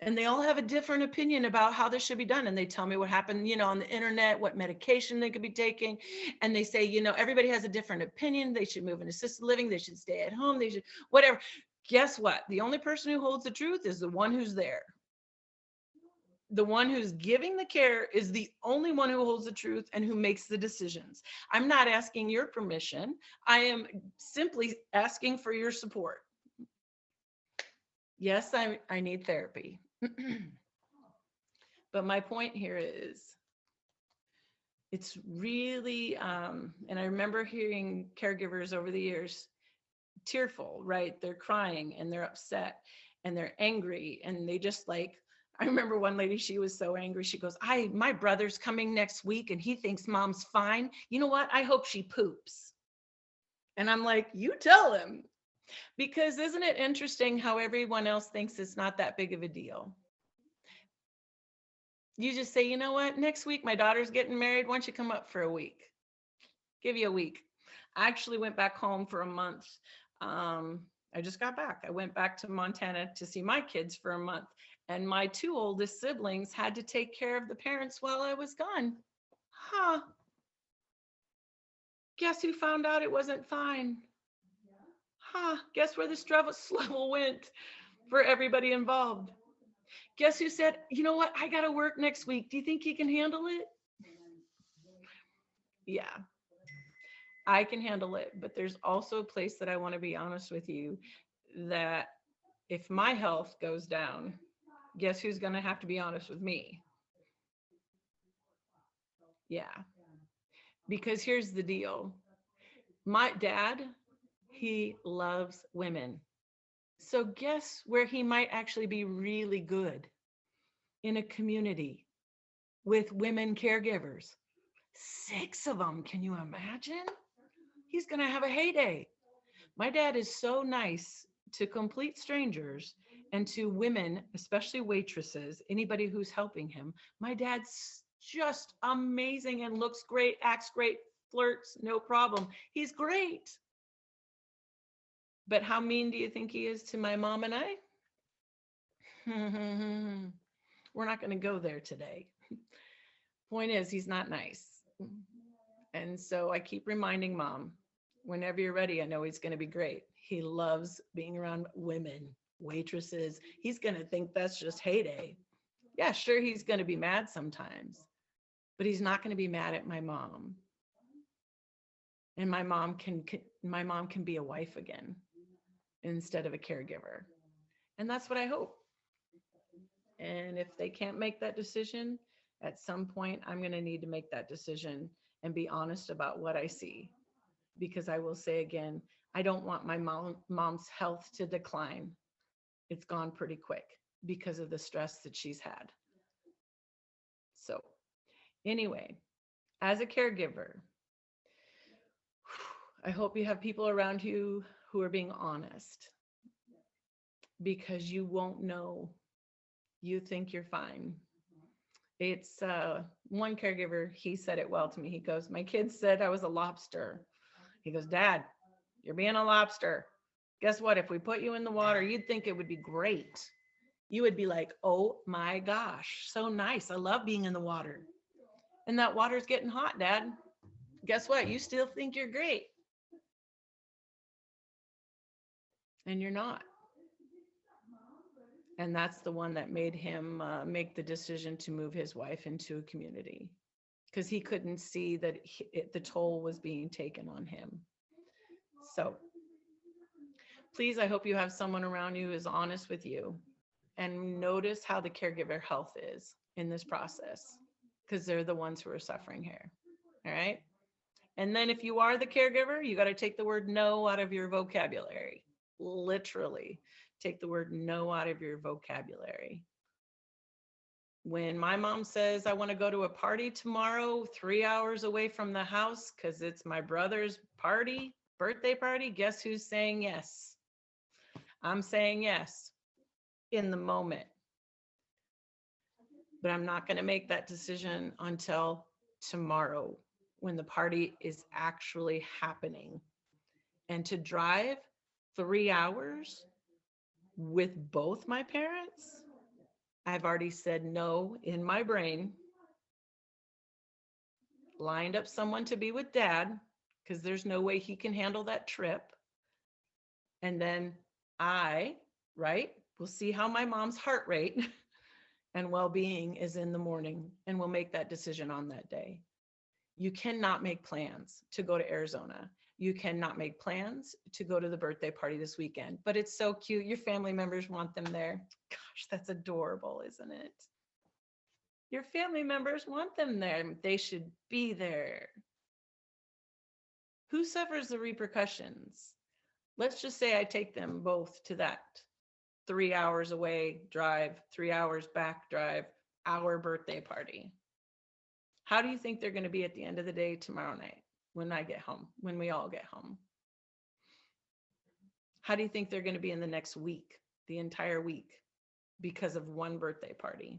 And they all have a different opinion about how this should be done. And they tell me what happened, on the internet, what medication they could be taking. And they say, everybody has a different opinion. They should move in assisted living. They should stay at home. They should, whatever. Guess what? The only person who holds the truth is the one who's there. The one who's giving the care is the only one who holds the truth and who makes the decisions. I'm not asking your permission. I am simply asking for your support. Yes, I need therapy. But my point here is, it's really, and I remember hearing caregivers over the years tearful, right? They're crying and they're upset and they're angry and they just like, I remember one lady, she was so angry. She goes, my brother's coming next week and he thinks mom's fine. You know what? I hope she poops. And I'm like, you tell him. Because isn't it interesting how everyone else thinks it's not that big of a deal? You just say, you know what? Next week, my daughter's getting married. Why don't you come up for a week? Give you a week. I actually went back home for a month. I just got back. I went back to Montana to see my kids for a month. And my two oldest siblings had to take care of the parents while I was gone. Huh. Guess who found out it wasn't fine? Huh. Guess where the stress level went for everybody involved? Guess who said, you know what? I got to work next week. Do you think you can handle it? Yeah, I can handle it. But there's also a place that I want to be honest with you, that if my health goes down, guess who's going to have to be honest with me? Yeah, because here's the deal. My dad, he loves women. So guess where he might actually be really good? In a community with women caregivers. 6 of them. Can you imagine? He's going to have a heyday. My dad is so nice to complete strangers and to women, especially waitresses, anybody who's helping him. My dad's just amazing and looks great, acts great, flirts, no problem. He's great. But how mean do you think he is to my mom and I? We're not going to go there today. Point is, he's not nice. And so I keep reminding mom, whenever you're ready, I know he's going to be great. He loves being around women, waitresses. He's going to think that's just heyday. Yeah, sure, he's going to be mad sometimes, but he's not going to be mad at my mom. And my mom can be a wife again instead of a caregiver. And that's what I hope. And if they can't make that decision, at some point, I'm going to need to make that decision and be honest about what I see. Because I will say again, I don't want my mom's health to decline. It's gone pretty quick because of the stress that she's had. So anyway, as a caregiver, I hope you have people around you who are being honest, because you won't know. You think you're fine. It's one caregiver, he said it well to me. He goes, my kids said I was a lobster. He goes, Dad, you're being a lobster. Guess what? If we put you in the water, you'd think it would be great. You would be like, oh my gosh, so nice. I love being in the water. And that water's getting hot, Dad. Guess what? You still think you're great. And you're not. And that's the one that made him make the decision to move his wife into a community, because he couldn't see that the toll was being taken on him. So please, I hope you have someone around you who is honest with you, and notice how the caregiver health is in this process, because they're the ones who are suffering here. All right. And then if you are the caregiver, you got to take the word no out of your vocabulary. Literally take the word no out of your vocabulary. When my mom says, I want to go to a party tomorrow, 3 hours away from the house, because it's my brother's birthday party, guess who's saying yes? I'm saying yes in the moment. But I'm not going to make that decision until tomorrow, when the party is actually happening. And to drive 3 hours with both my parents, I've already said no in my brain, lined up someone to be with Dad, because there's no way he can handle that trip. And then we'll see how my mom's heart rate. and well-being is in the morning, and we'll make that decision on that day. You cannot make plans to go to Arizona. You cannot make plans to go to the birthday party this weekend, but it's so cute. Your family members want them there. Gosh, that's adorable, isn't it? Your family members want them there. They should be there. Who suffers the repercussions? Let's just say I take them both to that 3 hours away drive, 3 hours back drive, our birthday party. How do you think they're going to be at the end of the day tomorrow night when I get home, when we all get home? How do you think they're going to be in the next week, the entire week, because of one birthday party?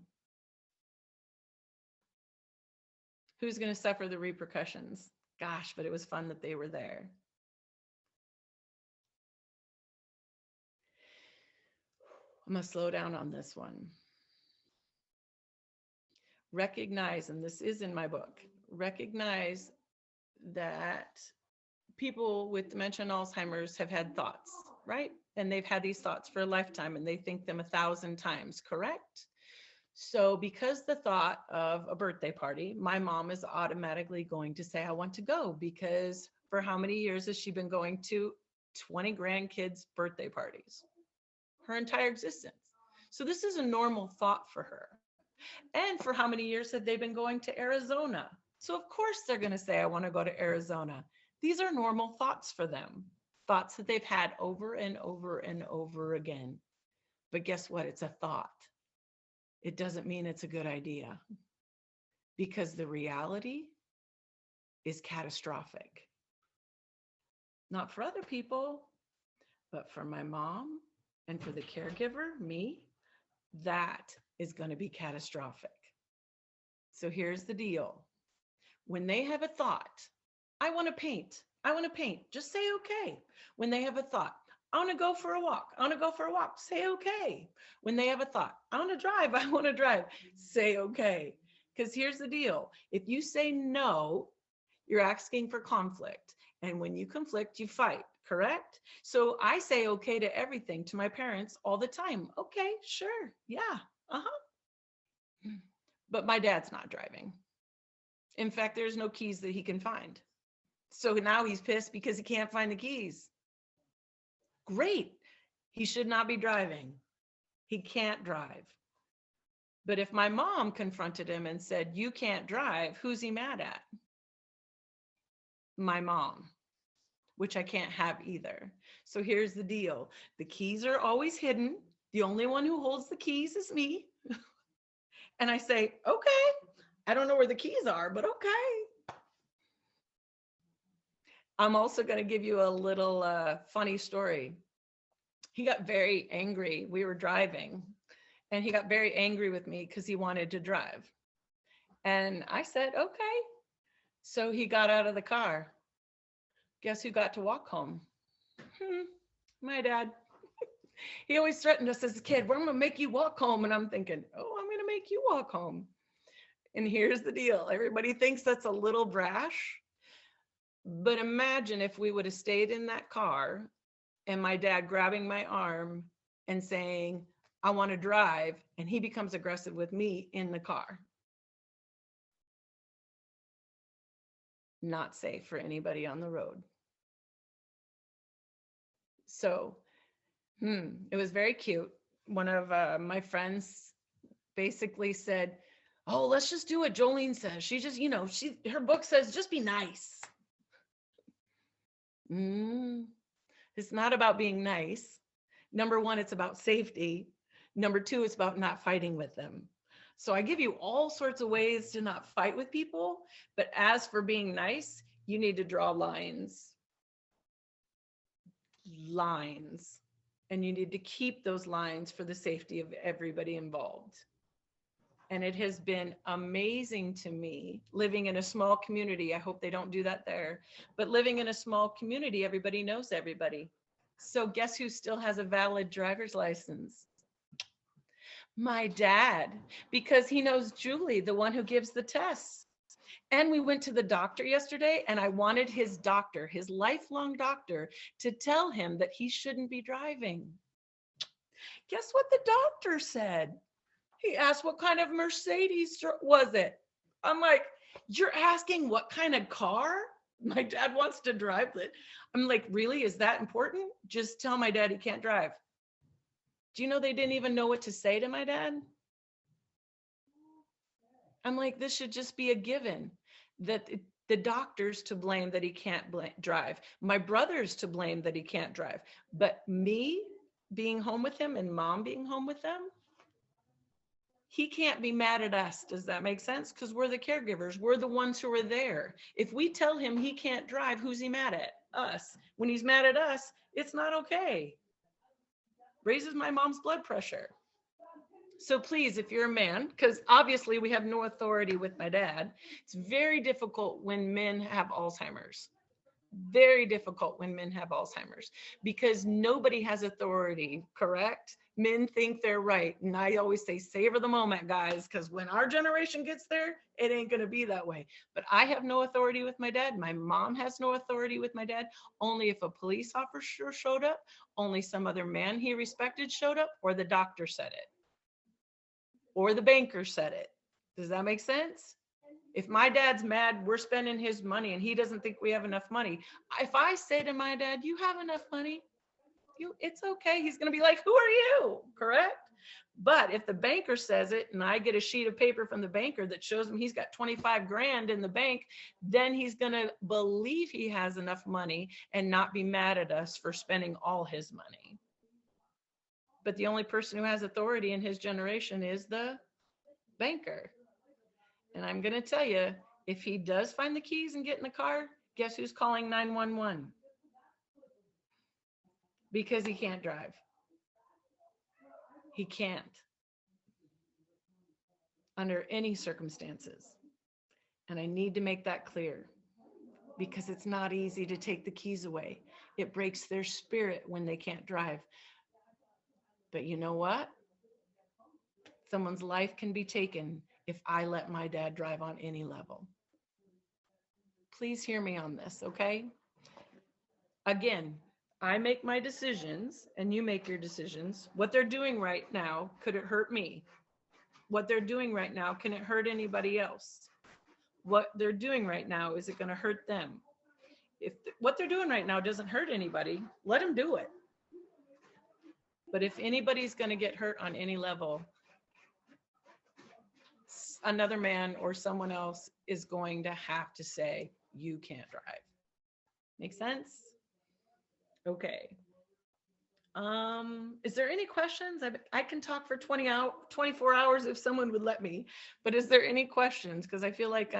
Who's going to suffer the repercussions? Gosh, but it was fun that they were there. I'm going to slow down on this one. Recognize, and this is in my book, recognize that people with dementia and Alzheimer's have had thoughts, right? And they've had these thoughts for a lifetime and they think them 1,000 times, correct? So because the thought of a birthday party, my mom is automatically going to say, I want to go, because for how many years has she been going to 20 grandkids' birthday parties? Her entire existence. So this is a normal thought for her. And for how many years have they been going to Arizona? So of course they're going to say, I want to go to Arizona. These are normal thoughts for them, thoughts that they've had over and over and over again. But guess what? It's a thought. It doesn't mean it's a good idea, because the reality is catastrophic. Not for other people, but for my mom and for the caregiver, me, that is going to be catastrophic. So here's the deal. When they have a thought, I want to paint, just say okay. When they have a thought, I want to go for a walk, say okay. When they have a thought, I want to drive, say okay. Because here's the deal. If you say no, you're asking for conflict. And when you conflict, you fight, correct? So I say okay to everything to my parents all the time. Okay, sure, yeah, But my dad's not driving. In fact, there's no keys that he can find. So now he's pissed because he can't find the keys. Great. He should not be driving. He can't drive. But if my mom confronted him and said, you can't drive, who's he mad at? My mom, which I can't have either. So here's the deal. The keys are always hidden. The only one who holds the keys is me. And I say, okay, I don't know where the keys are, but okay. I'm also going to give you a little funny story. He got very angry. We were driving and he got very angry with me because he wanted to drive. And I said, okay. So he got out of the car. Guess who got to walk home? My dad. He always threatened us as a kid, well, I'm going to make you walk home. And I'm thinking, oh, I'm going to make you walk home. And here's the deal. Everybody thinks that's a little brash. But imagine if we would have stayed in that car and my dad grabbing my arm and saying, I want to drive. And he becomes aggressive with me in the car. Not safe for anybody on the road. So it was very cute. One of my friends basically said, oh, let's just do what Jolene says. She just, her book says, just be nice. It's not about being nice. Number one, it's about safety. Number two, it's about not fighting with them. So I give you all sorts of ways to not fight with people. But as for being nice, you need to draw lines. And you need to keep those lines for the safety of everybody involved. And it has been amazing to me living in a small community. I hope they don't do that there, but living in a small community, everybody knows everybody. So guess who still has a valid driver's license? My dad, because he knows Julie, the one who gives the tests. And we went to the doctor yesterday and I wanted his doctor, his lifelong doctor, to tell him that he shouldn't be driving. Guess what the doctor said? He asked what kind of Mercedes was it. I'm like, you're asking what kind of car my dad wants to drive it? I'm like, really? Is that important? Just tell my dad he can't drive. Do you know they didn't even know what to say to my dad? I'm like, this should just be a given that the doctor's to blame that he can't drive. My brother's to blame that he can't drive. But me being home with him and mom being home with them, he can't be mad at us. Does that make sense? Because we're the caregivers. We're the ones who are there. If we tell him he can't drive, who's he mad at? Us. When he's mad at us, it's not okay. Raises my mom's blood pressure. So please, if you're a man, because obviously we have no authority with my dad, it's very difficult when men have Alzheimer's. Very difficult when men have Alzheimer's because nobody has authority, correct? Men think they're right. And I always say, savor the moment, guys, because when our generation gets there, it ain't going to be that way. But I have no authority with my dad. My mom has no authority with my dad. Only if a police officer showed up, only some other man he respected showed up, or the doctor said it, or the banker said it. Does that make sense? If my dad's mad, we're spending his money and he doesn't think we have enough money. If I say to my dad, you have enough money, it's okay. He's going to be like, who are you? Correct? But if the banker says it and I get a sheet of paper from the banker that shows him he's got 25 grand in the bank, then he's going to believe he has enough money and not be mad at us for spending all his money. But the only person who has authority in his generation is the banker. And I'm going to tell you, if he does find the keys and get in the car, guess who's calling 911? Because he can't drive. He can't. Under any circumstances. And I need to make that clear because it's not easy to take the keys away. It breaks their spirit when they can't drive. But you know what? Someone's life can be taken if I let my dad drive on any level. Please hear me on this, okay? Again, I make my decisions and you make your decisions. What they're doing right now, could it hurt me? What they're doing right now, can it hurt anybody else? What they're doing right now, is it going to hurt them? If what they're doing right now doesn't hurt anybody, let them do it. But if anybody's going to get hurt on any level, another man or someone else is going to have to say, you can't drive. Make sense? Okay. Is there any questions? I can talk for 24 hours if someone would let me, but is there any questions? Because I feel like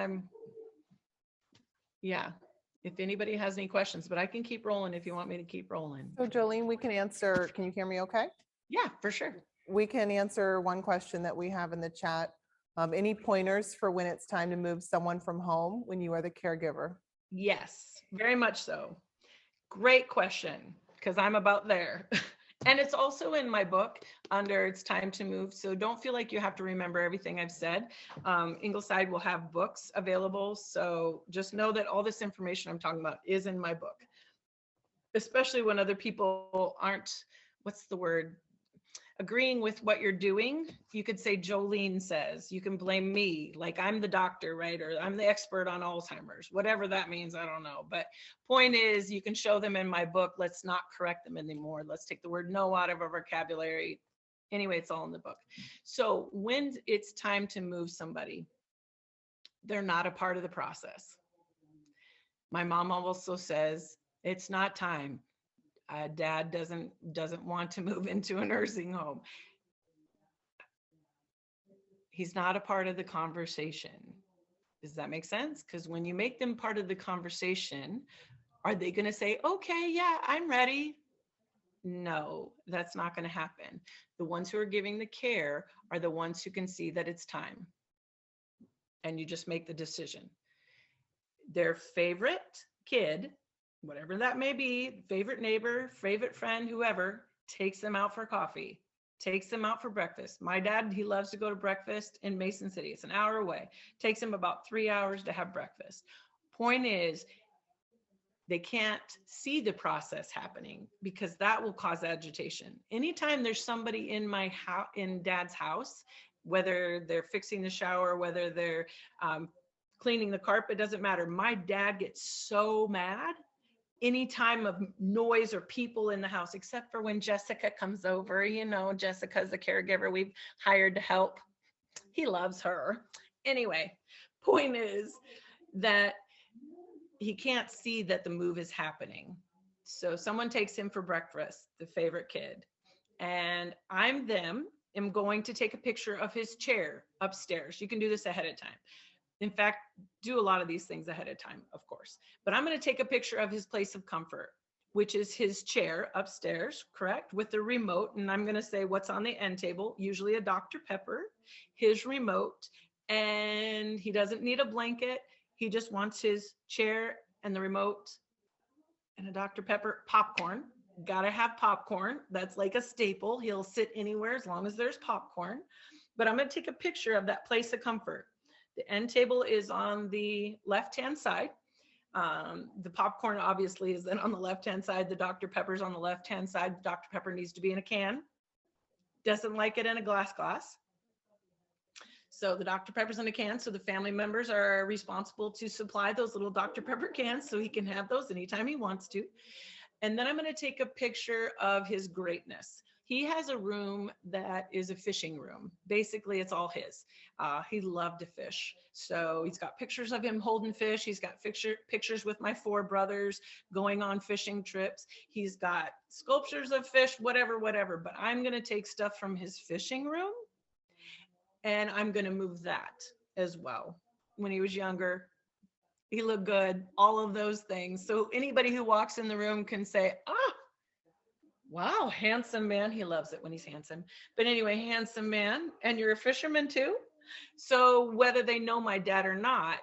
if anybody has any questions, but I can keep rolling if you want me to keep rolling. So Jolene, we can answer, can you hear me okay? Yeah, for sure. We can answer one question that we have in the chat. Any pointers for when it's time to move someone from home when you are the caregiver? Yes, very much so. Great question, because I'm about there. And it's also in my book under It's Time to Move. So don't feel like you have to remember everything I've said. Ingleside will have books available. So just know that all this information I'm talking about is in my book, especially when other people aren't, what's the word? Agreeing with what you're doing. You could say Jolene says, you can blame me, like I'm the doctor, right? Or I'm the expert on Alzheimer's, whatever that means, I don't know. But point is, you can show them in my book. Let's not correct them anymore. Let's take the word no out of our vocabulary. Anyway, it's all in the book. So when it's time to move somebody, they're not a part of the process. My mom also says, it's not time. Dad doesn't want to move into a nursing home. He's not a part of the conversation. Does that make sense? Because when you make them part of the conversation, are they going to say, okay, yeah, I'm ready? No, that's not going to happen. The ones who are giving the care are the ones who can see that it's time. And you just make the decision. Their favorite kid, whatever that may be, favorite neighbor, favorite friend, whoever, takes them out for coffee, takes them out for breakfast. My dad, he loves to go to breakfast in Mason City. It's an hour away. Takes him about 3 hours to have breakfast. Point is, they can't see the process happening because that will cause agitation. Anytime there's somebody in my house, in Dad's house, whether they're fixing the shower, whether they're cleaning the carpet, doesn't matter. My dad gets so mad any time of noise or people in the house, except for when Jessica comes over. You know, Jessica's the caregiver we've hired to help. He loves her. Anyway, point is that he can't see that the move is happening. So someone takes him for breakfast, the favorite kid, and I'm going to take a picture of his chair upstairs. You can do this ahead of time. In fact, do a lot of these things ahead of time, of course. But I'm going to take a picture of his place of comfort, which is his chair upstairs, correct, with the remote. And I'm going to say what's on the end table, usually a Dr. Pepper, his remote, and he doesn't need a blanket. He just wants his chair and the remote and a Dr. Pepper. Popcorn. Gotta have popcorn. That's like a staple. He'll sit anywhere as long as there's popcorn. But I'm going to take a picture of that place of comfort. The end table is on the left-hand side. The popcorn obviously is then on the left-hand side. The Dr. Pepper's on the left-hand side. The Dr. Pepper needs to be in a can. Doesn't like it in a glass. So the Dr. Pepper's in a can. So the family members are responsible to supply those little Dr. Pepper cans so he can have those anytime he wants to. And then I'm going to take a picture of his greatness. He has a room that is a fishing room. Basically, it's all his. He loved to fish. So he's got pictures of him holding fish. He's got pictures with my 4 brothers going on fishing trips. He's got sculptures of fish, whatever. But I'm going to take stuff from his fishing room and I'm going to move that as well. When he was younger, he looked good, all of those things. So anybody who walks in the room can say, wow, handsome man. He loves it when he's handsome. But anyway, handsome man. And you're a fisherman too? So whether they know my dad or not,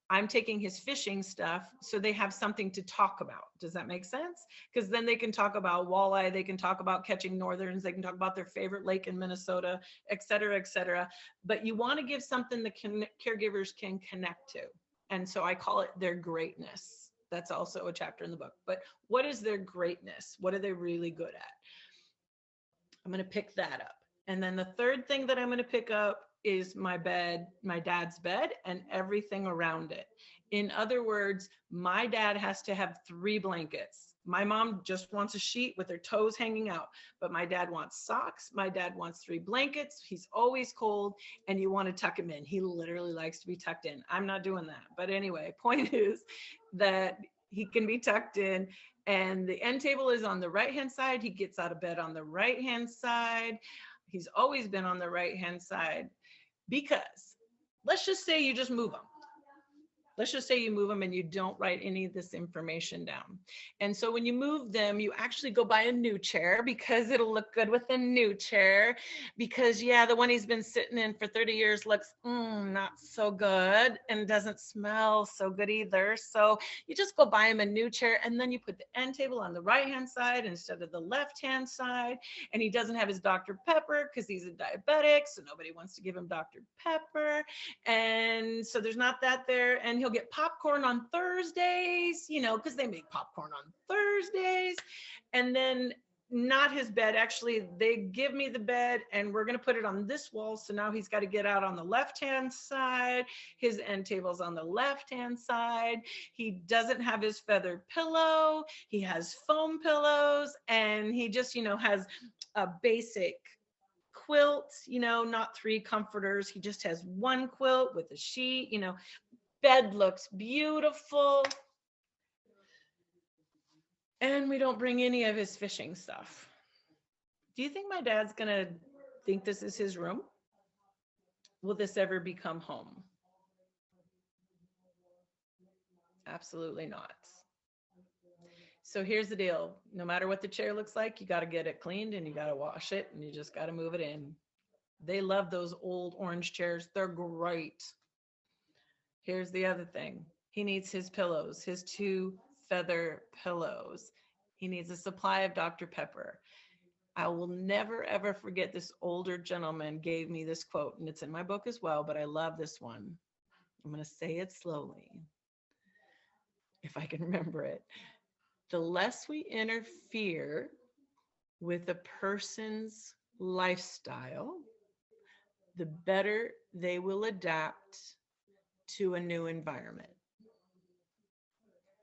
I'm taking his fishing stuff so they have something to talk about. Does that make sense? Because then they can talk about walleye, they can talk about catching northerns, they can talk about their favorite lake in Minnesota, et cetera, et cetera. But you want to give something the caregivers can connect to. And so I call it their greatness. That's also a chapter in the book. But what is their greatness? What are they really good at? I'm going to pick that up. And then the third thing that I'm going to pick up is my bed, my dad's bed, and everything around it. In other words, my dad has to have 3 blankets. My mom just wants a sheet with her toes hanging out, but my dad wants socks. My dad wants 3 blankets. He's always cold and you want to tuck him in. He literally likes to be tucked in. I'm not doing that. But anyway, point is that he can be tucked in and the end table is on the right-hand side. He gets out of bed on the right-hand side. He's always been on the right-hand side because let's just say you just move him. Let's just say you move them and you don't write any of this information down. And so when you move them, you actually go buy a new chair because it'll look good with a new chair. Because yeah, the one he's been sitting in for 30 years looks not so good and doesn't smell so good either. So you just go buy him a new chair and then you put the end table on the right-hand side instead of the left-hand side. And he doesn't have his Dr. Pepper because he's a diabetic. So nobody wants to give him Dr. Pepper. And so there's not that there. And he'll get popcorn on Thursdays, you know, because they make popcorn on Thursdays. And then not his bed. Actually, they give me the bed and we're going to put it on this wall. So now he's got to get out on the left-hand side. His end table's on the left-hand side. He doesn't have his feather pillow. He has foam pillows and he just, you know, has a basic quilt, you know, not 3 comforters. He just has 1 quilt with a sheet, you know. Bed looks beautiful. And we don't bring any of his fishing stuff. Do you think my dad's gonna think this is his room? Will this ever become home? Absolutely not. So here's the deal. No matter what the chair looks like, you gotta get it cleaned and you gotta wash it and you just gotta move it in. They love those old orange chairs. They're great. Here's the other thing. He needs his pillows, his 2 feather pillows. He needs a supply of Dr. Pepper. I will never, ever forget this older gentleman gave me this quote, and it's in my book as well, but I love this one. I'm going to say it slowly, if I can remember it. The less we interfere with a person's lifestyle, the better they will adapt to a new environment.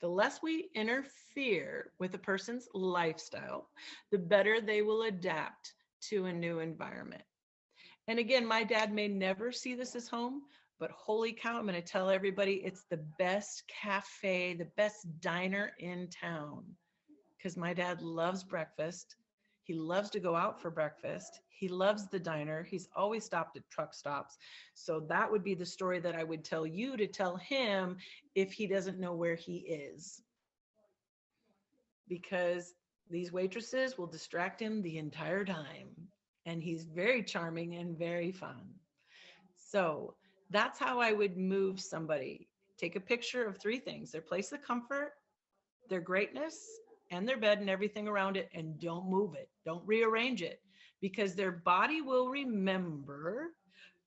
The less we interfere with a person's lifestyle, the better they will adapt to a new environment. And again, my dad may never see this as home, but holy cow, I'm going to tell everybody it's the best cafe, the best diner in town, because my dad loves breakfast. He loves to go out for breakfast. He loves the diner. He's always stopped at truck stops. So that would be the story that I would tell you to tell him if he doesn't know where he is. Because these waitresses will distract him the entire time. And he's very charming and very fun. So that's how I would move somebody. Take a picture of three things: their place of comfort, their greatness, and their bed and everything around it, and don't move it. Don't rearrange it, because their body will remember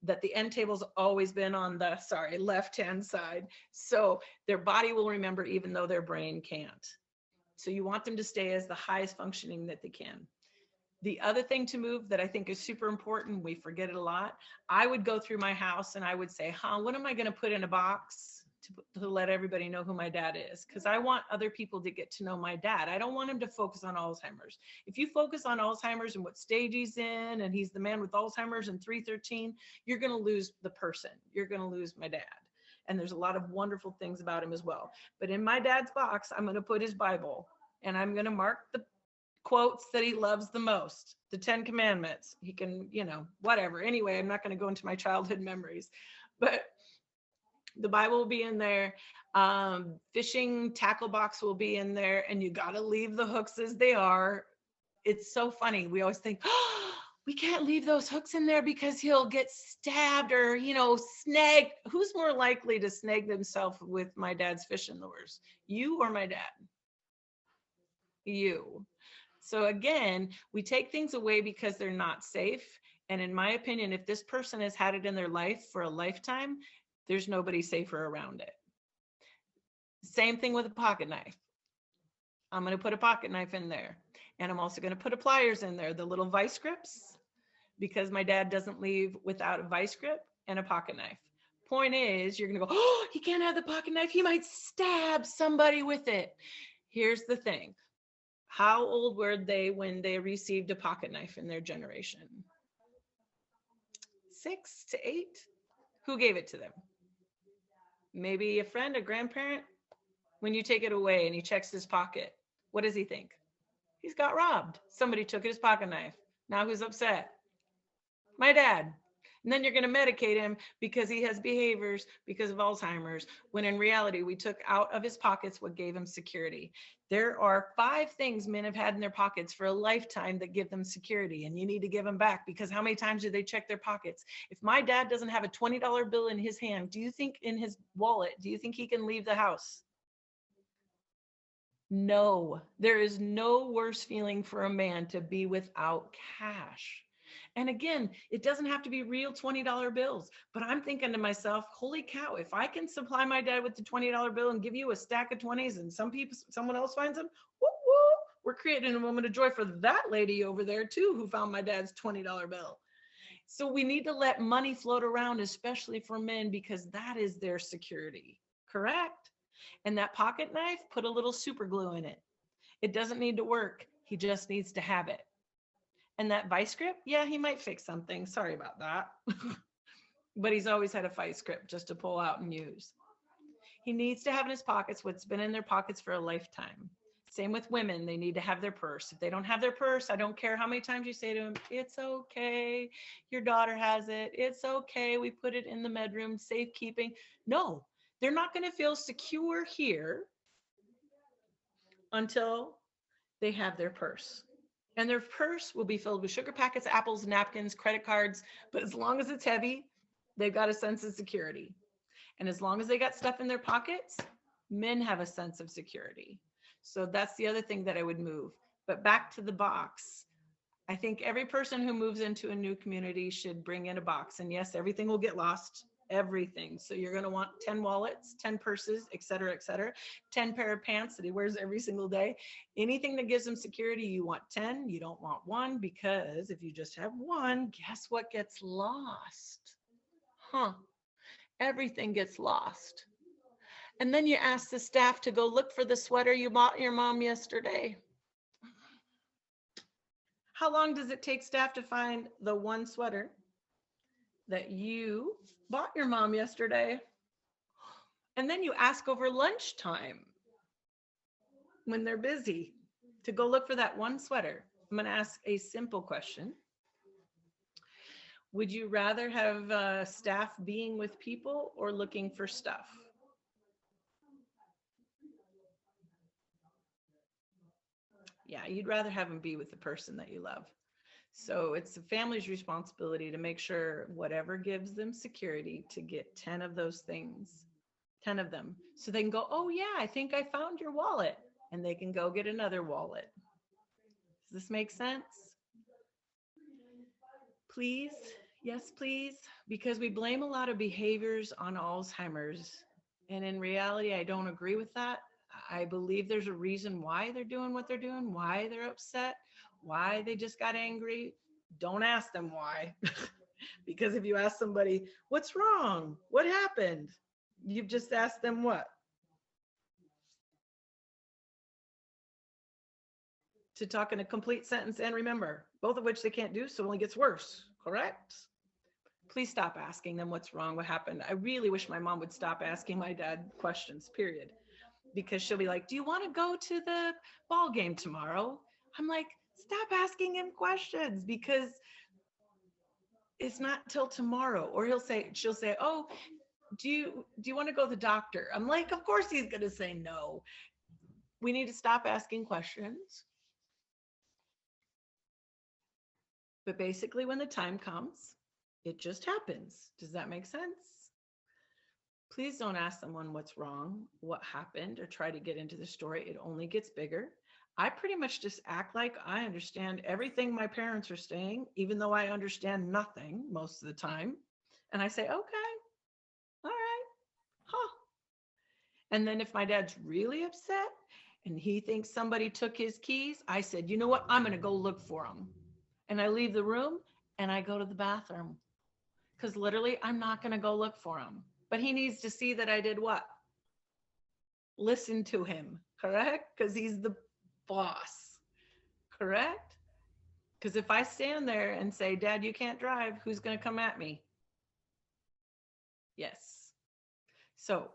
that the end table's always been on the, left-hand side. So their body will remember even though their brain can't. So you want them to stay as the highest functioning that they can. The other thing to move that I think is super important, we forget it a lot, I would go through my house and I would say, what am I going to put in a box to let everybody know who my dad is? Because I want other people to get to know my dad. I don't want him to focus on Alzheimer's. If you focus on Alzheimer's and what stage he's in, and he's the man with Alzheimer's and 313, you're going to lose the person. You're going to lose my dad. And there's a lot of wonderful things about him as well. But in my dad's box, I'm going to put his Bible, and I'm going to mark the quotes that he loves the most, the 10 Commandments. He can, whatever. Anyway, I'm not going to go into my childhood memories, but the Bible will be in there. Fishing tackle box will be in there, and you got to leave the hooks as they are. It's so funny. We always think, we can't leave those hooks in there because he'll get stabbed or, snagged. Who's more likely to snag themselves with my dad's fishing lures? You or my dad? You. So again, we take things away because they're not safe. And in my opinion, if this person has had it in their life for a lifetime, there's nobody safer around it. Same thing with a pocket knife. I'm going to put a pocket knife in there. And I'm also going to put a pliers in there, the little vice grips, because my dad doesn't leave without a vice grip and a pocket knife. Point is, you're going to go, he can't have the pocket knife. He might stab somebody with it. Here's the thing. How old were they when they received a pocket knife in their generation? 6 to 8? Who gave it to them? Maybe a friend, a grandparent? When you take it away and he checks his pocket, what does he think? He's got robbed. Somebody took his pocket knife. Now who's upset? My dad. And then you're going to medicate him because he has behaviors because of Alzheimer's, when in reality, we took out of his pockets what gave him security. There are 5 things men have had in their pockets for a lifetime that give them security, and you need to give them back, because how many times do they check their pockets? If my dad doesn't have a $20 bill in his hand, do you think in his wallet, do you think he can leave the house? No, there is no worse feeling for a man to be without cash. And again, it doesn't have to be real $20 bills, but I'm thinking to myself, holy cow, if I can supply my dad with the $20 bill and give you a stack of 20s and someone else finds them, whoop, whoop, we're creating a moment of joy for that lady over there too, who found my dad's $20 bill. So we need to let money float around, especially for men, because that is their security, correct? And that pocket knife, put a little super glue in it. It doesn't need to work. He just needs to have it. And that vice grip, yeah, he might fix something. Sorry about that. But he's always had a vice grip just to pull out and use. He needs to have in his pockets what's been in their pockets for a lifetime. Same with women. They need to have their purse. If they don't have their purse, I don't care how many times you say to them, it's okay. Your daughter has it. It's okay. We put it in the bedroom, safekeeping. No, they're not going to feel secure here until they have their purse. And their purse will be filled with sugar packets, apples, napkins, credit cards. But as long as it's heavy, they've got a sense of security. And as long as they got stuff in their pockets, men have a sense of security. So that's the other thing that I would move. But back to the box. I think every person who moves into a new community should bring in a box. And yes, everything will get lost. everything. So you're going to want 10 wallets, 10 purses, et cetera, 10 pair of pants that he wears every single day. Anything that gives him security, you want 10. You don't want one, because if you just have one, guess what gets lost? Everything gets lost. And then you ask the staff to go look for the sweater you bought your mom yesterday. How long does it take staff to find the one sweater that you bought your mom yesterday? And then you ask over lunchtime when they're busy to go look for that one sweater. I'm going to ask a simple question. Would you rather have staff being with people or looking for stuff? Yeah, you'd rather have them be with the person that you love. So it's the family's responsibility to make sure whatever gives them security to get 10 of those things, 10 of them. So they can go, oh yeah, I think I found your wallet. And they can go get another wallet. Does this make sense? Please, yes, please. Because we blame a lot of behaviors on Alzheimer's. And in reality, I don't agree with that. I believe there's a reason why they're doing what they're doing, why they're upset, why they just got angry. Don't ask them why. Because if you ask somebody, what's wrong? What happened? You've just asked them what? To talk in a complete sentence and remember, both of which they can't do, so it only gets worse, correct? Please stop asking them what's wrong, what happened. I really wish my mom would stop asking my dad questions, period. Because she'll be like, do you want to go to the ball game tomorrow? I'm like, stop asking him questions, because it's not till tomorrow. Or she'll say, oh, do you want to go to the doctor? I'm like, of course he's going to say no. We need to stop asking questions. But basically, when the time comes, it just happens. Does that make sense? Please don't ask someone what's wrong, what happened, or try to get into the story. It only gets bigger. I pretty much just act like I understand everything my parents are saying, even though I understand nothing most of the time. And I say, okay, all right, huh. And then if my dad's really upset and he thinks somebody took his keys, I said, you know what? I'm going to go look for them. And I leave the room and I go to the bathroom, because literally I'm not going to go look for him. But he needs to see that I did what? Listen to him, correct? Because he's the boss, correct? Because if I stand there and say, Dad, you can't drive, who's going to come at me? Yes. So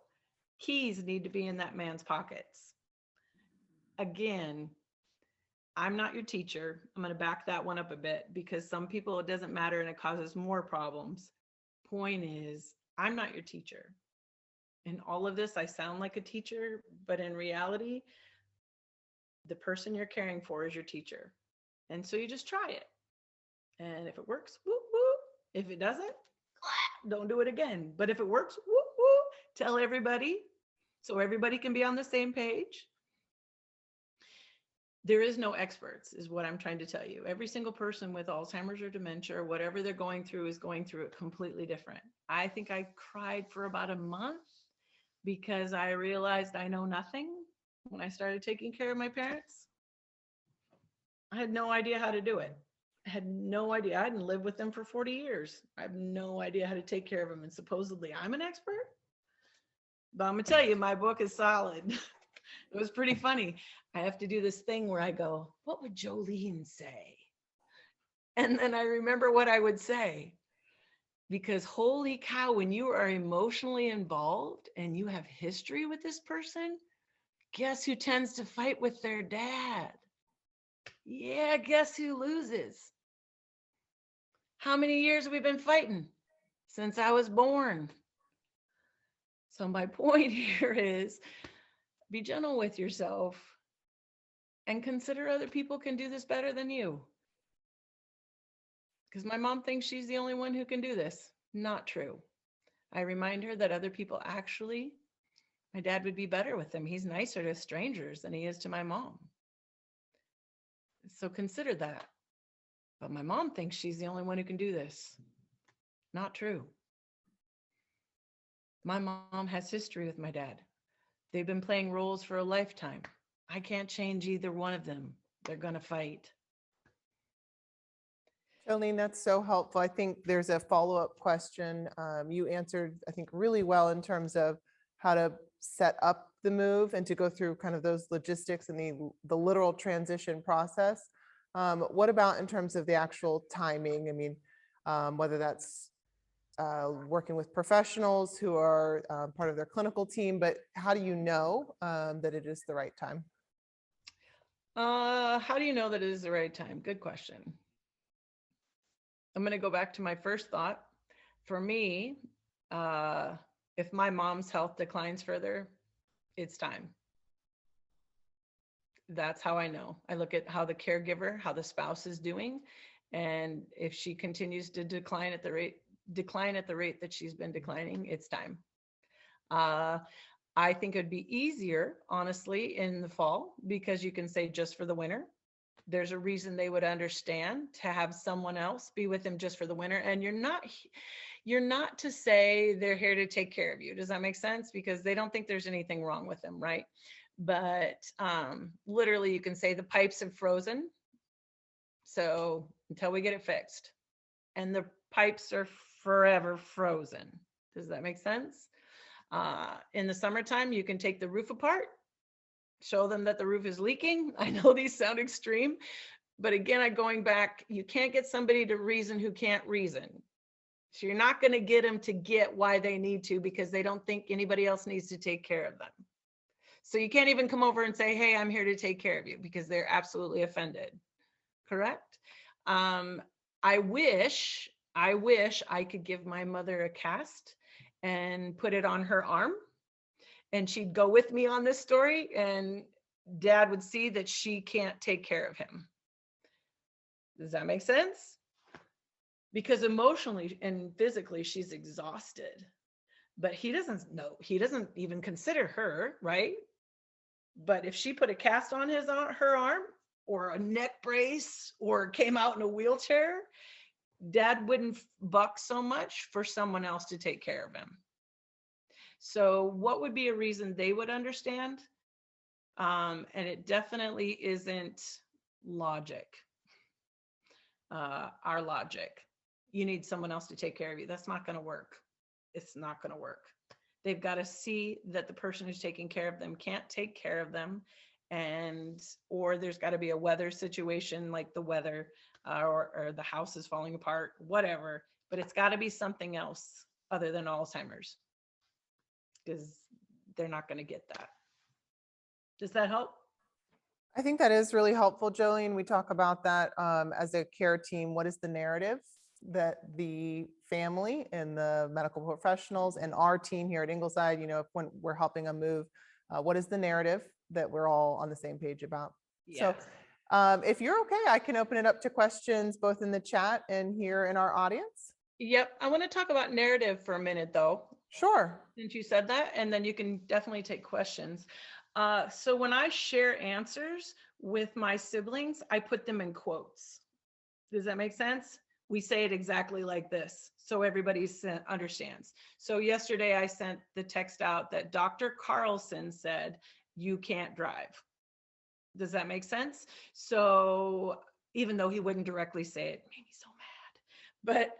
keys need to be in that man's pockets. Again, I'm not your teacher. I'm going to back that one up a bit, because some people, it doesn't matter and it causes more problems. Point is, I'm not your teacher. In all of this, I sound like a teacher, but in reality, the person you're caring for is your teacher. And so you just try it. And if it works, woo woo. If it doesn't, don't do it again. But if it works, woo woo, tell everybody so everybody can be on the same page. There is no experts, is what I'm trying to tell you. Every single person with Alzheimer's or dementia or whatever they're going through is going through it completely different. I think I cried for about a month because I realized I know nothing when I started taking care of my parents. I had no idea how to do it. I had no idea. I hadn't lived with them for 40 years. I have no idea how to take care of them. And supposedly I'm an expert. But I'm going to tell you, my book is solid. It was pretty funny. I have to do this thing where I go, what would Jolene say? And then I remember what I would say. Because holy cow, when you are emotionally involved and you have history with this person, guess who tends to fight with their dad? Yeah, guess who loses? How many years have we been fighting? Since I was born. So my point here is, be gentle with yourself and consider other people can do this better than you. Because my mom thinks she's the only one who can do this. Not true. I remind her that other people actually, my dad would be better with them. He's nicer to strangers than he is to my mom. So consider that. But my mom thinks she's the only one who can do this. Not true. My mom has history with my dad. They've been playing roles for a lifetime. I can't change either one of them. They're going to fight. Jolene, that's so helpful. I think there's a follow-up question. You answered, I think, really well in terms of how to set up the move and to go through kind of those logistics and the literal transition process. What about in terms of the actual timing? I mean, whether that's working with professionals who are part of their clinical team, but how do you know that it is the right time? How do you know that it is the right time? Good question. I'm going to go back to my first thought. For me, if my mom's health declines further, it's time. That's how I know. I look at how the caregiver, how the spouse is doing. And if she continues to decline at the rate that she's been declining, it's time. I think it'd be easier, honestly, in the fall, because you can say just for the winter. There's a reason they would understand to have someone else be with them just for the winter. And you're not to say they're here to take care of you. Does that make sense? Because they don't think there's anything wrong with them, right? But literally you can say the pipes have frozen. So until we get it fixed, and the pipes are forever frozen. Does that make sense? In the summertime, you can take the roof apart, show them that the roof is leaking. I know these sound extreme, but again, going back, you can't get somebody to reason who can't reason. So you're not going to get them to get why they need to, because they don't think anybody else needs to take care of them. So you can't even come over and say, hey, I'm here to take care of you, because they're absolutely offended. Correct? I wish I could give my mother a cast and put it on her arm, and she'd go with me on this story, and Dad would see that she can't take care of him. Does that make sense? Because emotionally and physically, she's exhausted, but he doesn't know. He doesn't even consider her, right? But if she put a cast on her arm, or a neck brace, or came out in a wheelchair, Dad wouldn't buck so much for someone else to take care of him. So what would be a reason they would understand? And it definitely isn't logic. Our logic. You need someone else to take care of you. That's not going to work. It's not going to work. They've got to see that the person who's taking care of them can't take care of them, or there's got to be a weather situation, like the weather, or the house is falling apart, whatever. But it's got to be something else other than Alzheimer's, because they're not going to get that. Does that help? I think that is really helpful, Jolene. We talk about that as a care team. What is the narrative that the family and the medical professionals and our team here at Ingleside, when we're helping them move, what is the narrative that we're all on the same page about? Yes. So if you're okay, I can open it up to questions both in the chat and here in our audience. Yep. I want to talk about narrative for a minute, though. Sure. Since you said that, and then you can definitely take questions. So when I share answers with my siblings, I put them in quotes. Does that make sense? We say it exactly like this, so everybody understands. So yesterday I sent the text out that Dr. Carlson said, you can't drive. Does that make sense? So even though he wouldn't directly say it, it made me so mad.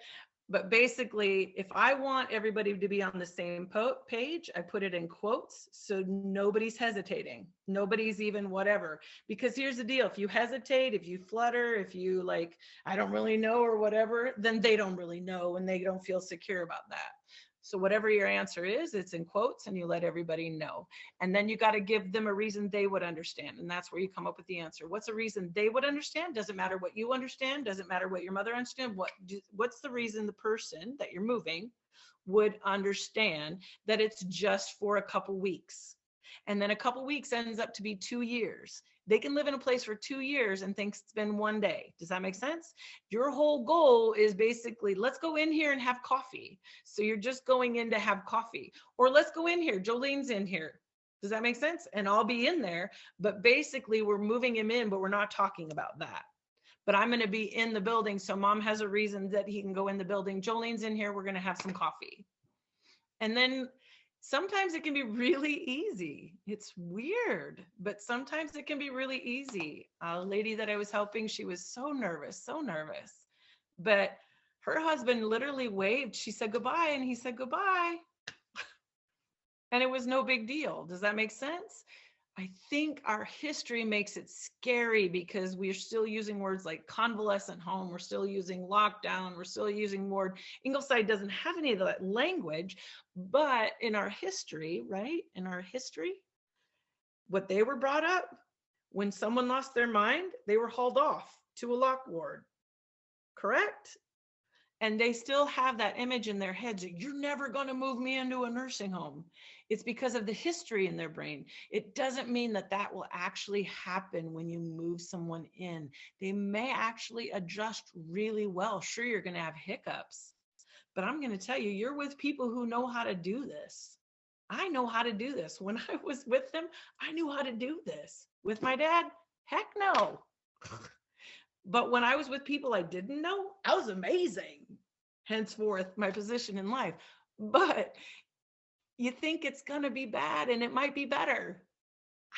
But basically, if I want everybody to be on the same page, I put it in quotes, so nobody's hesitating. Nobody's even whatever. Because here's the deal. If you hesitate, if you flutter, if you like, I don't really know or whatever, then they don't really know and they don't feel secure about that. So whatever your answer is, it's in quotes and you let everybody know. And then you got to give them a reason they would understand. And that's where you come up with the answer. What's a reason they would understand? Doesn't matter what you understand. Doesn't matter what your mother understands. What's the reason the person that you're moving would understand that it's just for a couple weeks? And then a couple weeks ends up to be 2 years. They can live in a place for 2 years and think it's been 1 day. Does that make sense? Your whole goal is basically, let's go in here and have coffee. So you're just going in to have coffee. Or let's go in here. Jolene's in here. Does that make sense? And I'll be in there. But basically, we're moving him in, but we're not talking about that. But I'm going to be in the building. So mom has a reason that he can go in the building. Jolene's in here. We're going to have some coffee. And then Sometimes it can be really easy. It's weird, but sometimes it can be really easy. A lady that I was helping, she was so nervous, so nervous. But her husband literally waved. She said goodbye, and he said goodbye. And it was no big deal. Does that make sense? I think our history makes it scary because we're still using words like convalescent home. We're still using lockdown. We're still using word. Ingleside doesn't have any of that language, but in our history, right? In our history, what they were brought up, when someone lost their mind, they were hauled off to a lock ward, correct? And they still have that image in their heads that you're never going to move me into a nursing home. It's because of the history in their brain. It doesn't mean that that will actually happen when you move someone in. They may actually adjust really well. Sure, you're going to have hiccups, but I'm going to tell you, you're with people who know how to do this. I know how to do this. When I was with them, I knew how to do this. With my dad, heck no. But when I was with people I didn't know, I was amazing. Henceforth, my position in life. But you think it's going to be bad, and it might be better.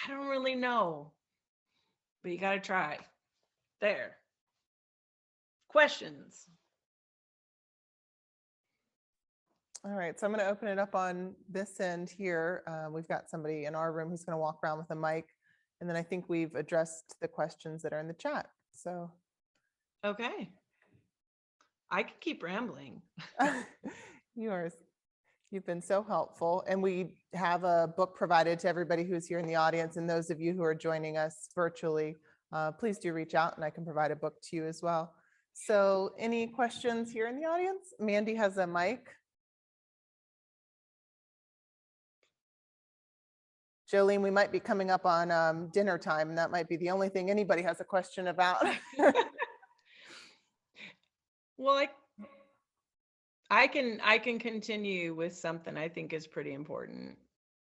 I don't really know. But you got to try. There. Questions? All right, so I'm going to open it up on this end here. We've got somebody in our room who's going to walk around with a mic. And then I think we've addressed the questions that are in the chat. So. Okay. I could keep rambling. You've been so helpful. And we have a book provided to everybody who's here in the audience, and those of you who are joining us virtually, please do reach out and I can provide a book to you as well. So any questions here in the audience? Mandy has a mic. Jolene, we might be coming up on dinner time, and that might be the only thing anybody has a question about. Well, I can continue with something I think is pretty important.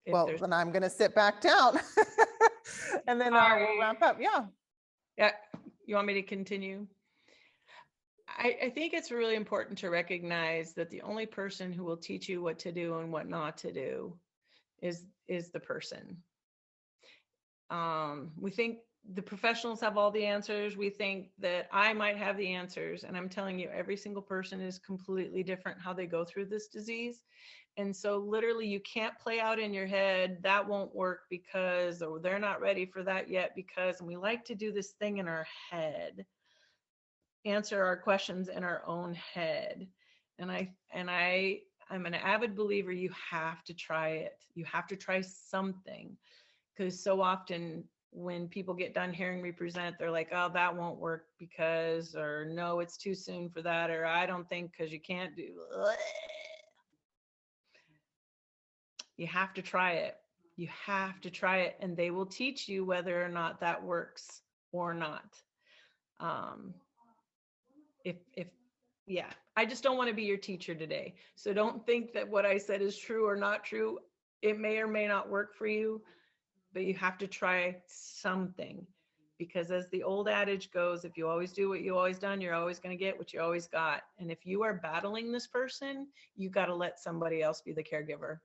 Well, then I'm going to sit back down and then we'll wrap up. Yeah. Yeah. You want me to continue? I think it's really important to recognize that the only person who will teach you what to do and what not to do is the person. We think the professionals have all the answers. We think that I might have the answers. And I'm telling you, every single person is completely different how they go through this disease. And so literally you can't play out in your head, that won't work because, or they're not ready for that yet because, and we like to do this thing in our head, answer our questions in our own head. And I'm an avid believer, you have to try it. You have to try something, because so often when people get done hearing me present, they're like, oh, that won't work because, or no, it's too soon for that, or I don't think because you can't do. You have to try it. You have to try it, and they will teach you whether or not that works or not. Yeah, I just don't want to be your teacher today. So don't think that what I said is true or not true. It may or may not work for you, but you have to try something, because as the old adage goes, if you always do what you always done, you're always going to get what you always got. And if you are battling this person, you got to let somebody else be the caregiver.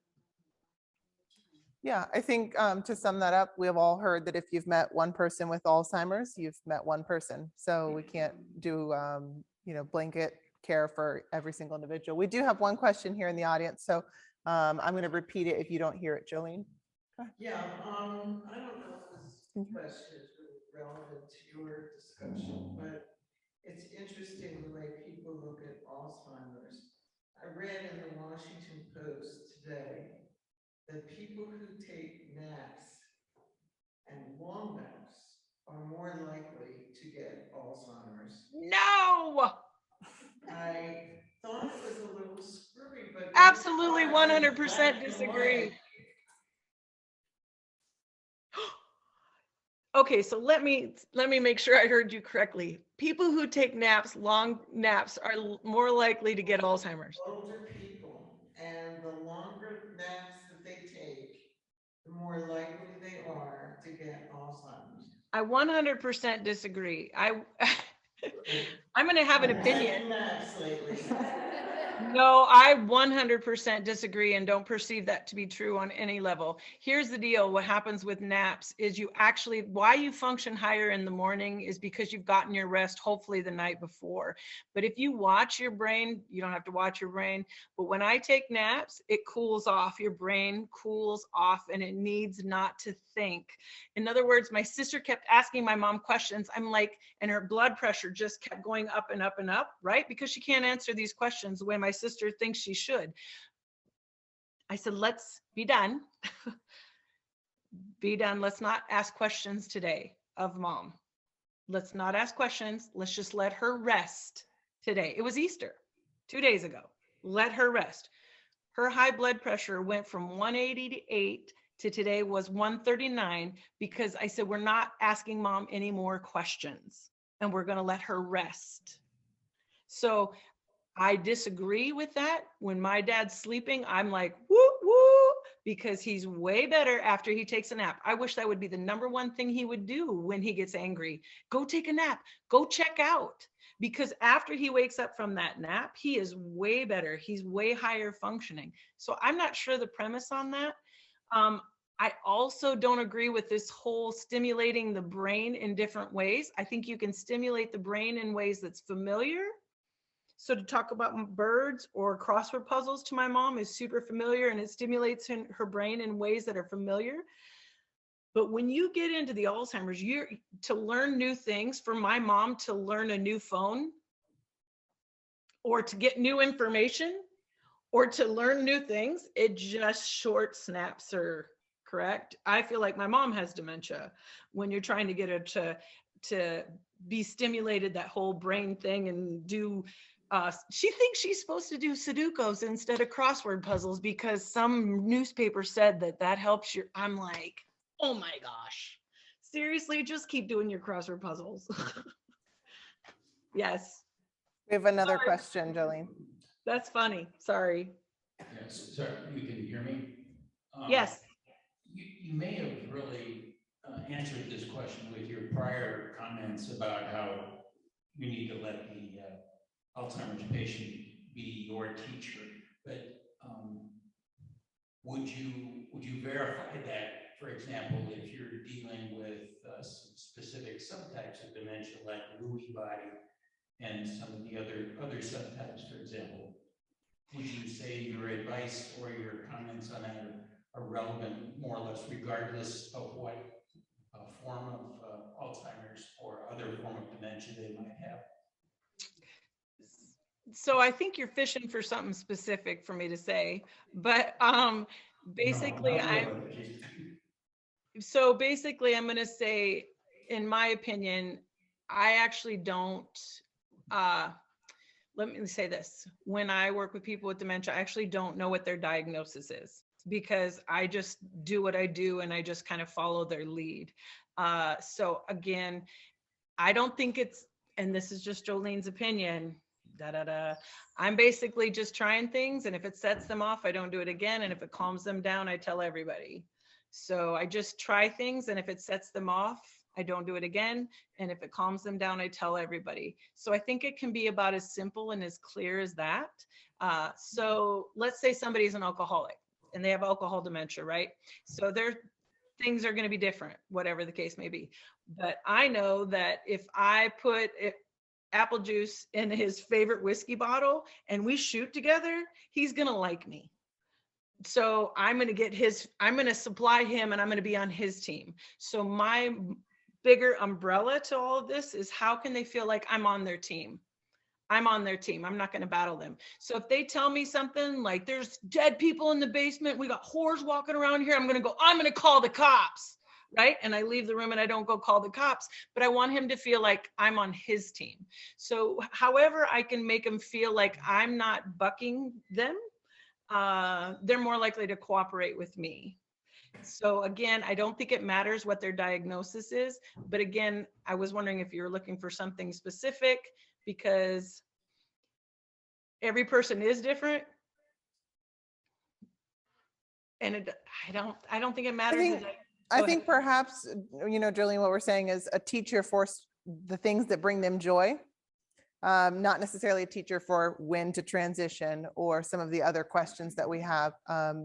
Yeah, I think to sum that up, we have all heard that if you've met one person with Alzheimer's, you've met one person. So we can't do, blanket care for every single individual. We do have one question here in the audience. So I'm going to repeat it if you don't hear it, Jolene. Yeah, I don't know if this question is really relevant to your discussion, but it's interesting the way people look at Alzheimer's. I read in the Washington Post today that people who take naps and long naps are more likely to get Alzheimer's. No! I thought it was a little screwy, but absolutely 100% disagree. Okay, so let me make sure I heard you correctly. People who take naps, long naps, are more likely to get Alzheimer's. Older people, and the longer naps that they take, the more likely they are to get Alzheimer's. I 100% disagree. I'm going to have an opinion. Naps lately. No, I 100% disagree and don't perceive that to be true on any level. Here's the deal. What happens with naps is why you function higher in the morning is because you've gotten your rest, hopefully the night before. But if you watch your brain, you don't have to watch your brain. But when I take naps, it cools off. Your brain cools off and it needs not to think. In other words, my sister kept asking my mom questions. I'm like, and her blood pressure just kept going up and up and up, right? Because she can't answer these questions the way my sister thinks she should. I said, let's be done. Be done. Let's not ask questions today of mom. Let's not ask questions. Let's just let her rest today. It was Easter 2 days ago. Let her rest. Her high blood pressure went from 188 to today was 139 because I said, we're not asking mom any more questions and we're going to let her rest. So I disagree with that. When my dad's sleeping, I'm like, woo, woo, because he's way better after he takes a nap. I wish that would be the number one thing he would do when he gets angry. Go take a nap, go check out. Because after he wakes up from that nap, he is way better. He's way higher functioning. So I'm not sure the premise on that. I also don't agree with this whole stimulating the brain in different ways. I think you can stimulate the brain in ways that's familiar. So to talk about birds or crossword puzzles to my mom is super familiar and it stimulates her brain in ways that are familiar. But when you get into the Alzheimer's, to learn new things, for my mom to learn a new phone or to get new information or to learn new things, it just short snaps her, correct? I feel like my mom has dementia when you're trying to get her to be stimulated, that whole brain thing, and do she thinks she's supposed to do Sudokus instead of crossword puzzles because some newspaper said that helps you. I'm like, oh my gosh, seriously, just keep doing your crossword puzzles. Yes. We have another question, Jolene. That's funny. Sorry. Yes, sorry, you can hear me? Yes. You may have really answered this question with your prior comments about how you need to let the Alzheimer's patient be your teacher, but would you verify that, for example, if you're dealing with some specific subtypes of dementia like Lewy body and some of the other subtypes, for example, would you say your advice or your comments on that are relevant more or less regardless of what form of Alzheimer's or other form of dementia they might have? So I think you're fishing for something specific for me to say, but basically I'm going to say, in my opinion, I actually don't, let me say this. When I work with people with dementia, I actually don't know what their diagnosis is because I just do what I do and I just kind of follow their lead. So again, I don't think it's, and this is just Jolene's opinion, I'm basically just trying things, and if it sets them off, I don't do it again, and if it calms them down, I tell everybody. So I just try things, and if it sets them off, I don't do it again, and if it calms them down, I tell everybody. So I think it can be about as simple and as clear as that. So let's say somebody's an alcoholic and they have alcohol dementia, right? So their things are going to be different, whatever the case may be. But I know that if I put apple juice in his favorite whiskey bottle and we shoot together, he's going to like me. So I'm going to supply him and I'm going to be on his team. So my bigger umbrella to all of this is how can they feel like I'm on their team? I'm on their team. I'm not going to battle them. So if they tell me something like there's dead people in the basement, we got whores walking around here, I'm going to call the cops. Right? And I leave the room and I don't go call the cops, but I want him to feel like I'm on his team. So however I can make him feel like I'm not bucking them, they're more likely to cooperate with me. So again, I don't think it matters what their diagnosis is, but again, I was wondering if you're looking for something specific because every person is different. And I don't think it matters. I think perhaps, Jolene, what we're saying is a teacher for the things that bring them joy. not necessarily a teacher for when to transition or some of the other questions that we have.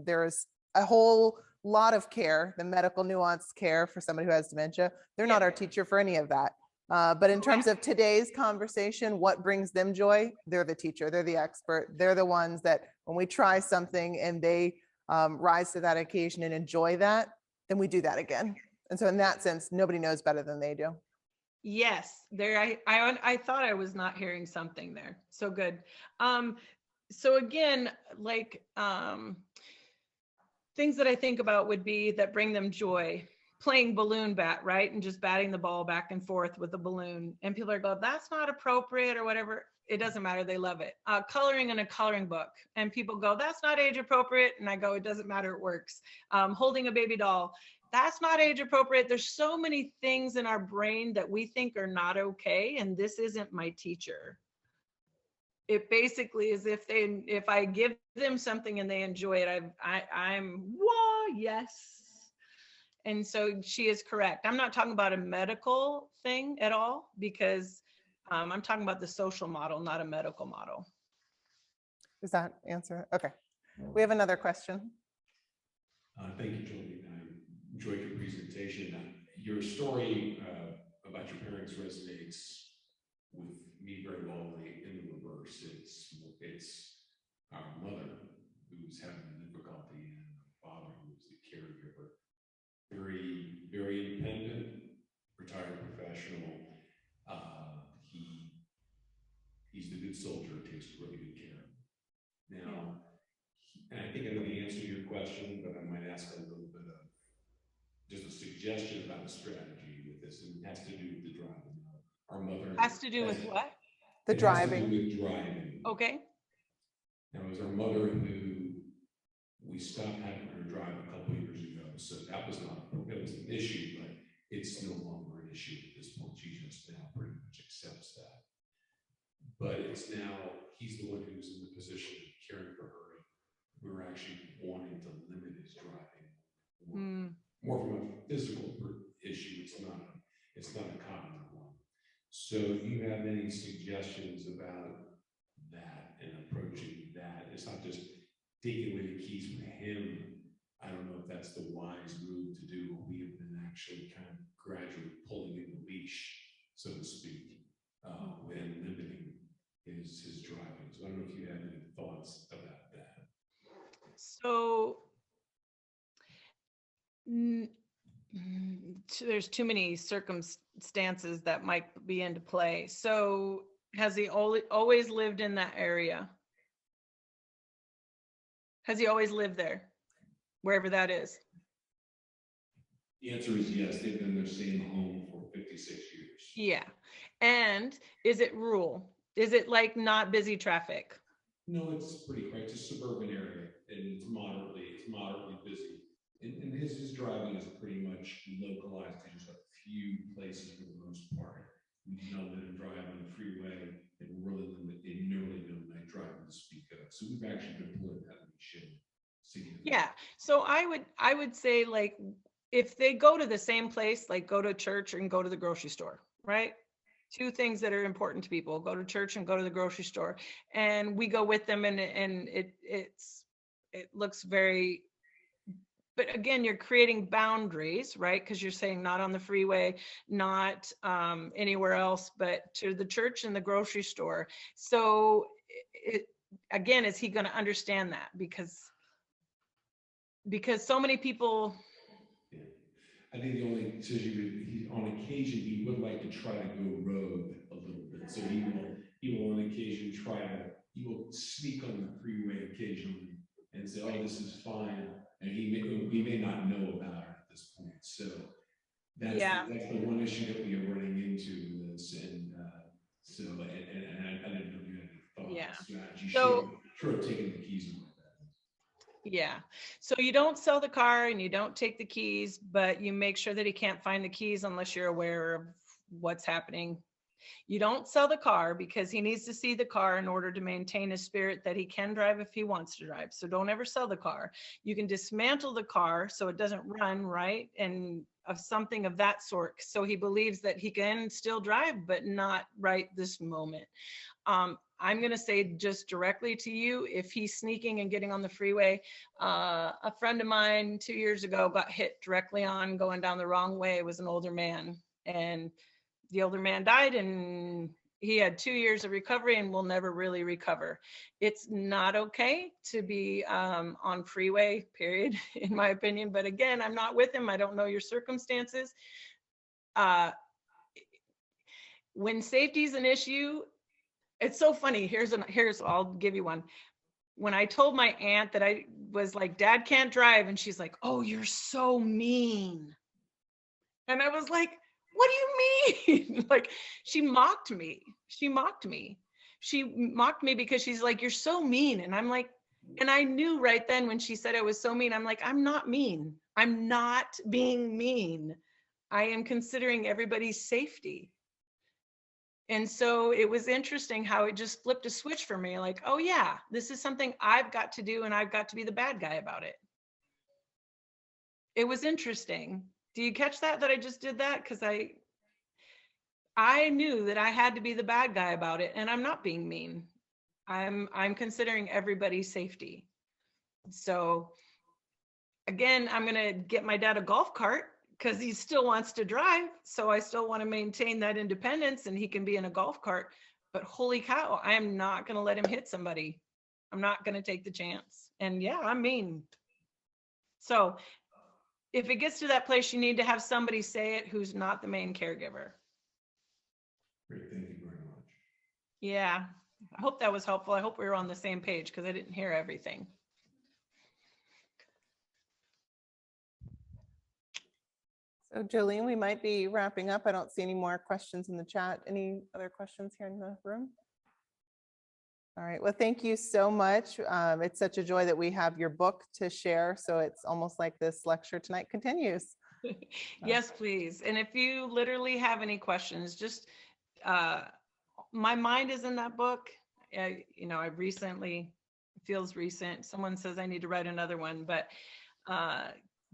There is a whole lot of care, the medical nuanced care for somebody who has dementia. They're not our teacher for any of that. But in terms of today's conversation, what brings them joy? They're the teacher, they're the expert. They're the ones that when we try something and they rise to that occasion and enjoy that, then we do that again. And so in that sense, nobody knows better than they do. Yes, there. I thought I was not hearing something there. So good. So again, like things that I think about would be that bring them joy. Playing balloon bat, right? And just batting the ball back and forth with a balloon. And people are going, that's not appropriate or whatever. It doesn't matter. They love it. Coloring in a coloring book. And people go, that's not age appropriate. And I go, it doesn't matter. It works. Holding a baby doll. That's not age appropriate. There's so many things in our brain that we think are not okay. And this isn't my teacher. It basically is if I give them something and they enjoy it, I'm whoa, yes. And so she is correct. I'm not talking about a medical thing at all because I'm talking about the social model, not a medical model. Does that answer? Okay. We have another question. Thank you, Jolene. I enjoyed your presentation. Your story about your parents resonates with me very well in the reverse. It's our mother who's having difficulty and the father who's the caregiver. Very, very independent, retired professional. He's the good soldier who takes really good care. Now, and I think I know the answer to your question, but I might ask a little bit of just a suggestion about a strategy with this, and it has to do with the driving. Our mother has to do with what? The driving. Has to do with driving. Okay. Now, it was our mother who we stopped having her drive a couple years ago, so that was it was an issue, but it's no longer an issue at this point. She just now pretty much accepts that. But it's now, he's the one who's in the position of caring for her. We're actually wanting to limit his driving more from a physical issue. It's not a cognitive one. So do you have any suggestions about that and approaching that? It's not just taking away the keys from him. I don't know if that's the wise move to do. We have been actually kind of gradually pulling in the leash, so to speak, and limiting his driving. So I don't know if you have any thoughts about that. So there's too many circumstances that might be into play. So has he always lived in that area? Has he always lived there, wherever that is? The answer is yes. They've been in their same home for 56 years. Yeah. And is it rural? Is it like not busy traffic? No, it's pretty quiet. It's a suburban area, and it's moderately busy. And his driving is pretty much localized to just a few places for the most part. We do not let him drive on the freeway, and really limit nearly no night driving to speak of. So we've actually been pulling that leash in. Yeah. So I would say, like, if they go to the same place, like go to church and go to the grocery store, right? Two things that are important to people: go to church and go to the grocery store. And we go with them, and it looks very. But again, you're creating boundaries, right? Because you're saying not on the freeway, not anywhere else, but to the church and the grocery store. So again, is he going to understand that? Because so many people. Yeah. I think the only decision, on occasion, he would like to try to go rogue a little bit. So he will on occasion he will sneak on the freeway occasionally and say, oh, this is fine. And we may not know about it at this point. So that's the one issue that we are running into in this. And so I didn't know if you had any thought strategy. Sure, taking the keys away. Yeah. So you don't sell the car and you don't take the keys, but you make sure that he can't find the keys unless you're aware of what's happening. You don't sell the car because he needs to see the car in order to maintain a spirit that he can drive if he wants to drive. So don't ever sell the car. You can dismantle the car so it doesn't run, right? And of something of that sort. So he believes that he can still drive, but not right this moment. I'm going to say just directly to you, if he's sneaking and getting on the freeway, a friend of mine 2 years ago got hit directly on going down the wrong way. It was an older man, and the older man died, and he had 2 years of recovery and will never really recover. It's not okay to be on freeway, period, in my opinion. But again, I'm not with him. I don't know your circumstances. When safety is an issue, it's so funny. I'll give you one. When I told my aunt that I was like, Dad can't drive, and she's like, oh, you're so mean. And I was like, what do you mean? Like, she mocked me. She mocked me because she's like, you're so mean. And I'm like, and I knew right then when she said I was so mean, I'm like, I'm not mean. I'm not being mean. I am considering everybody's safety. And so it was interesting how it just flipped a switch for me. Like, oh yeah, this is something I've got to do, and I've got to be the bad guy about it. It was interesting. Do you catch that I just did that? Because I knew that I had to be the bad guy about it, and I'm not being mean. I'm considering everybody's safety. So again, I'm gonna get my dad a golf cart because he still wants to drive. So I still want to maintain that independence, and he can be in a golf cart. But holy cow, I am not gonna let him hit somebody. I'm not gonna take the chance. And yeah, I'm mean. So if it gets to that place, you need to have somebody say it who's not the main caregiver. Great, thank you very much. Yeah, I hope that was helpful. I hope we were on the same page because I didn't hear everything. So Jolene, we might be wrapping up. I don't see any more questions in the chat. Any other questions here in the room? All right, well, thank you so much. It's such a joy that we have your book to share. So it's almost like this lecture tonight continues. Yes, please. And if you literally have any questions, just my mind is in that book. I recently, feels recent. Someone says I need to write another one, but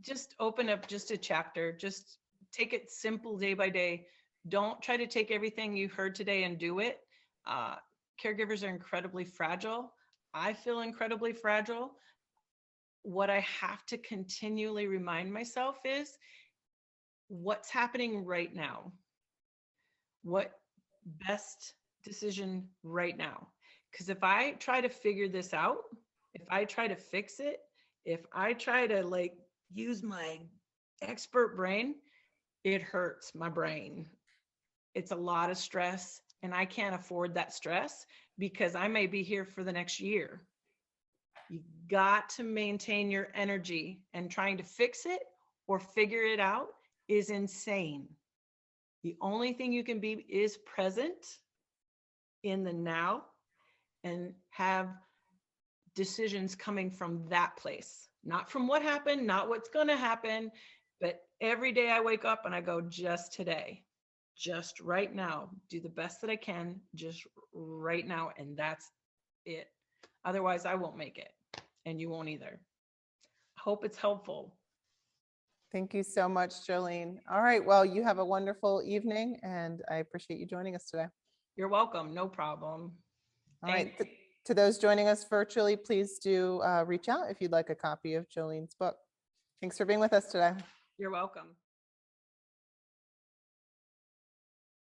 just open up just a chapter. Just take it simple day by day. Don't try to take everything you heard today and do it. Caregivers are incredibly fragile. I feel incredibly fragile. What I have to continually remind myself is what's happening right now. What best decision right now? Because if I try to figure this out, if I try to fix it, if I try to use my expert brain, it hurts my brain. It's a lot of stress, and I can't afford that stress because I may be here for the next year. You've got to maintain your energy, and trying to fix it or figure it out is insane. The only thing you can be is present in the now and have decisions coming from that place, not from what happened, not what's going to happen, but every day I wake up and I go, just today, just right now, do the best that I can, just right now. And that's it. Otherwise, I won't make it, and you won't either. I hope it's helpful. Thank you so much, Jolene. All right, well, you have a wonderful evening, and I appreciate you joining us today. You're welcome. No problem. All right, to those joining us virtually, please do reach out if you'd like a copy of Jolene's book. Thanks for being with us today. You're welcome.